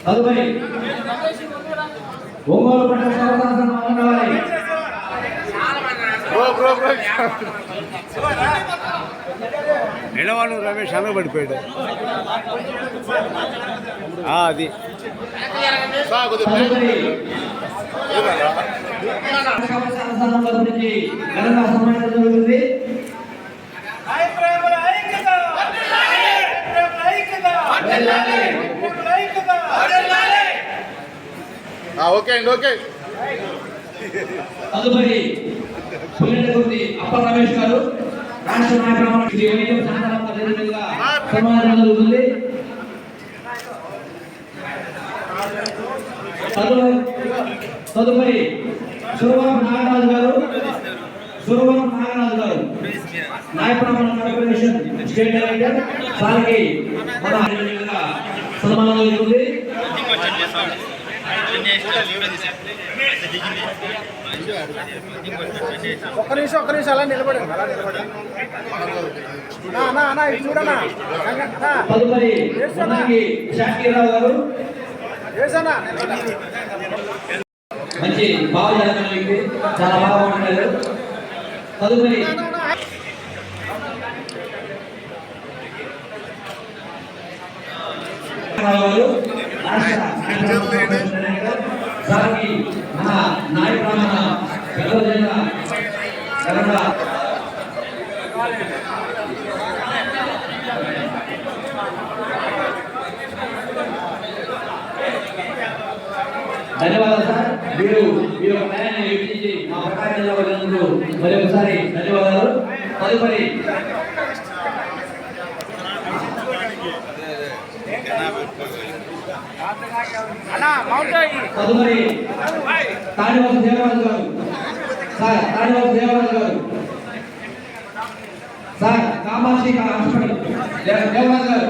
తదుపరి ఒంగోలు పట్టణ శవశాల సంఘం అందరూ రావాలి. నిలవాడు రమేష్ అనబడిపోయాడు. అది తదుపరి శవశాల సంఘం గురించి ఘనంగా సన్మానించడం జరుగుతుంది. ఓకే అండి, ఓకే. తదుపరి పుల్లెటగుర్తి అప్పల్ రమేష్ గారు రాష్ట్ర నాయ బ్రాహ్మణ శ్రీ వైద్యం శాంతరామ గారి మీదుగా సన్మానించడం జరుగుతుంది. తదుపరి సురవరం నాగరాజు గారు నాయ బ్రాహ్మణ కార్పొరేషన్ స్టేట్ డైరెక్టర్ సార్కి మన సన్మానం జరుగుతుంది. ఒక్క నిమిషం అలా నిలబడండి, చూడనా. తదుపరి షాకీరావు గారు మంచి భావజాలం చాలా బాగా మాట్లాడారు. తదుపరి సార్కి మన నాయ బ్రాహ్మణ ధన్యవాదాలు సార్. మీరు మీ యొక్క టయాన్ని వెచ్చించి మా ప్రకాశం జిల్లా వచ్చినందుకు మరి ఒకసారి ధన్యవాదాలు. తదుపరి తాడివాసు దేవరాజు గారు సార్, తాడివాసు దేవరాజు గారు సార్, కామాక్షి హాస్పిటల్ దేవరాజు గారు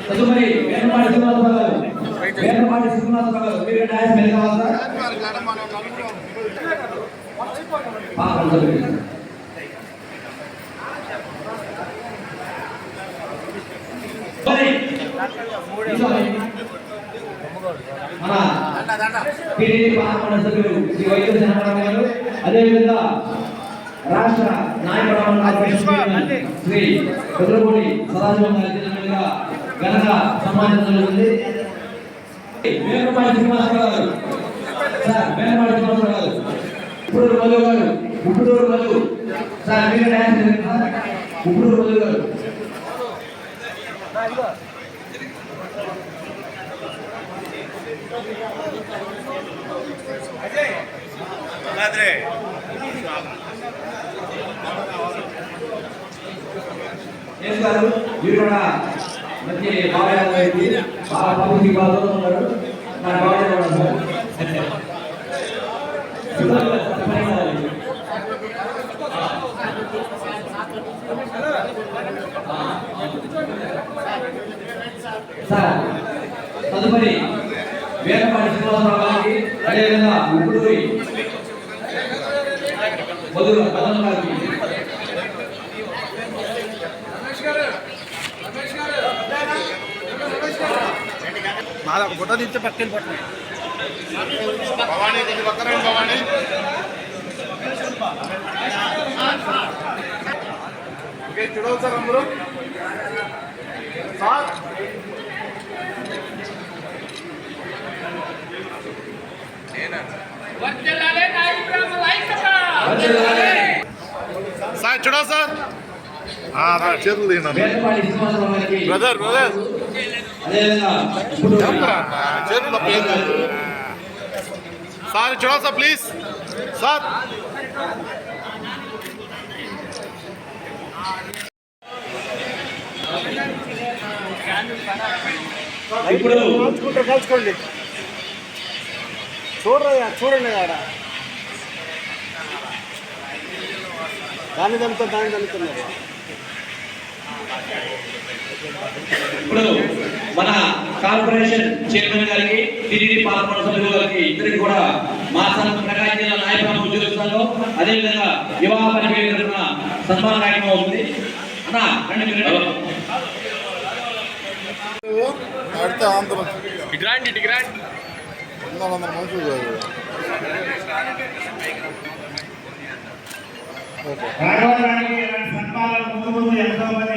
తదుపరి వెనుమాడి శ్రీనివాసరావు గారు వేదపాటి శ్రీనివాసరావు గారు మీరు డాన్స్ మీద కావాలి టీడీపీ పార్లమెంట్ సభ్యులు శ్రీ వైద్య జనారాయణ గారు, అదేవిధంగా రాష్ట్ర నాయకుడు శ్రీ రుద్రపూడి సదాశివం గారి మీదుగా ఘనంగా సన్మానించడం జరుగుతుంది. వేదపాటి శ్రీనివాసరావు గారు సార్, వేదపాటి శ్రీనివాసరావు గారు, ఉప్పుడూరు మధు గారు, ఉప్పుడూరు మధు సార్ మీరు డాన్స్ చేస్తారు. ఉప్పుడూరు మధు గారు చేస్తారు. మీరు కూడా మంచి బాగా బాబుజీ బాగా ఉన్నారు. మన బాగా సార్ తదుపరి వేదపాటి శ్రీనివాసరావు గారికి, అదేవిధంగా ఉప్పుడూరి మధుర కథం గారికి మాకు ఫోటో తీస్తే పక్కన పట్టిన చూడవచ్చు సార్ అందరూ సార్. సార్ చూడవు సార్ చేతులు బ్రదర్ బ్రదర్ చేతులు సార్ చూడవు సార్ ప్లీజ్ సార్. ఇప్పుడు కలుసుకోండి చూడరా చూడండి కదా దాని దమ్ముతున్నారు. ఇప్పుడు మన కార్పొరేషన్ చైర్మన్ గారికి, టీడీపీ పార్లమెంట్ సభ్యుల గారికి ఇద్దరికి కూడా మా ప్రకాశం జిల్లా నాయకుల ఉద్యోగస్తులు, అదేవిధంగా యువ పరిచయం తరఫున సన్మాన కార్యక్రమం అవుతుంది. అన్న రండి మీరు రాఘవరానికి సన్మానాలు ముందు ఎంతో మంది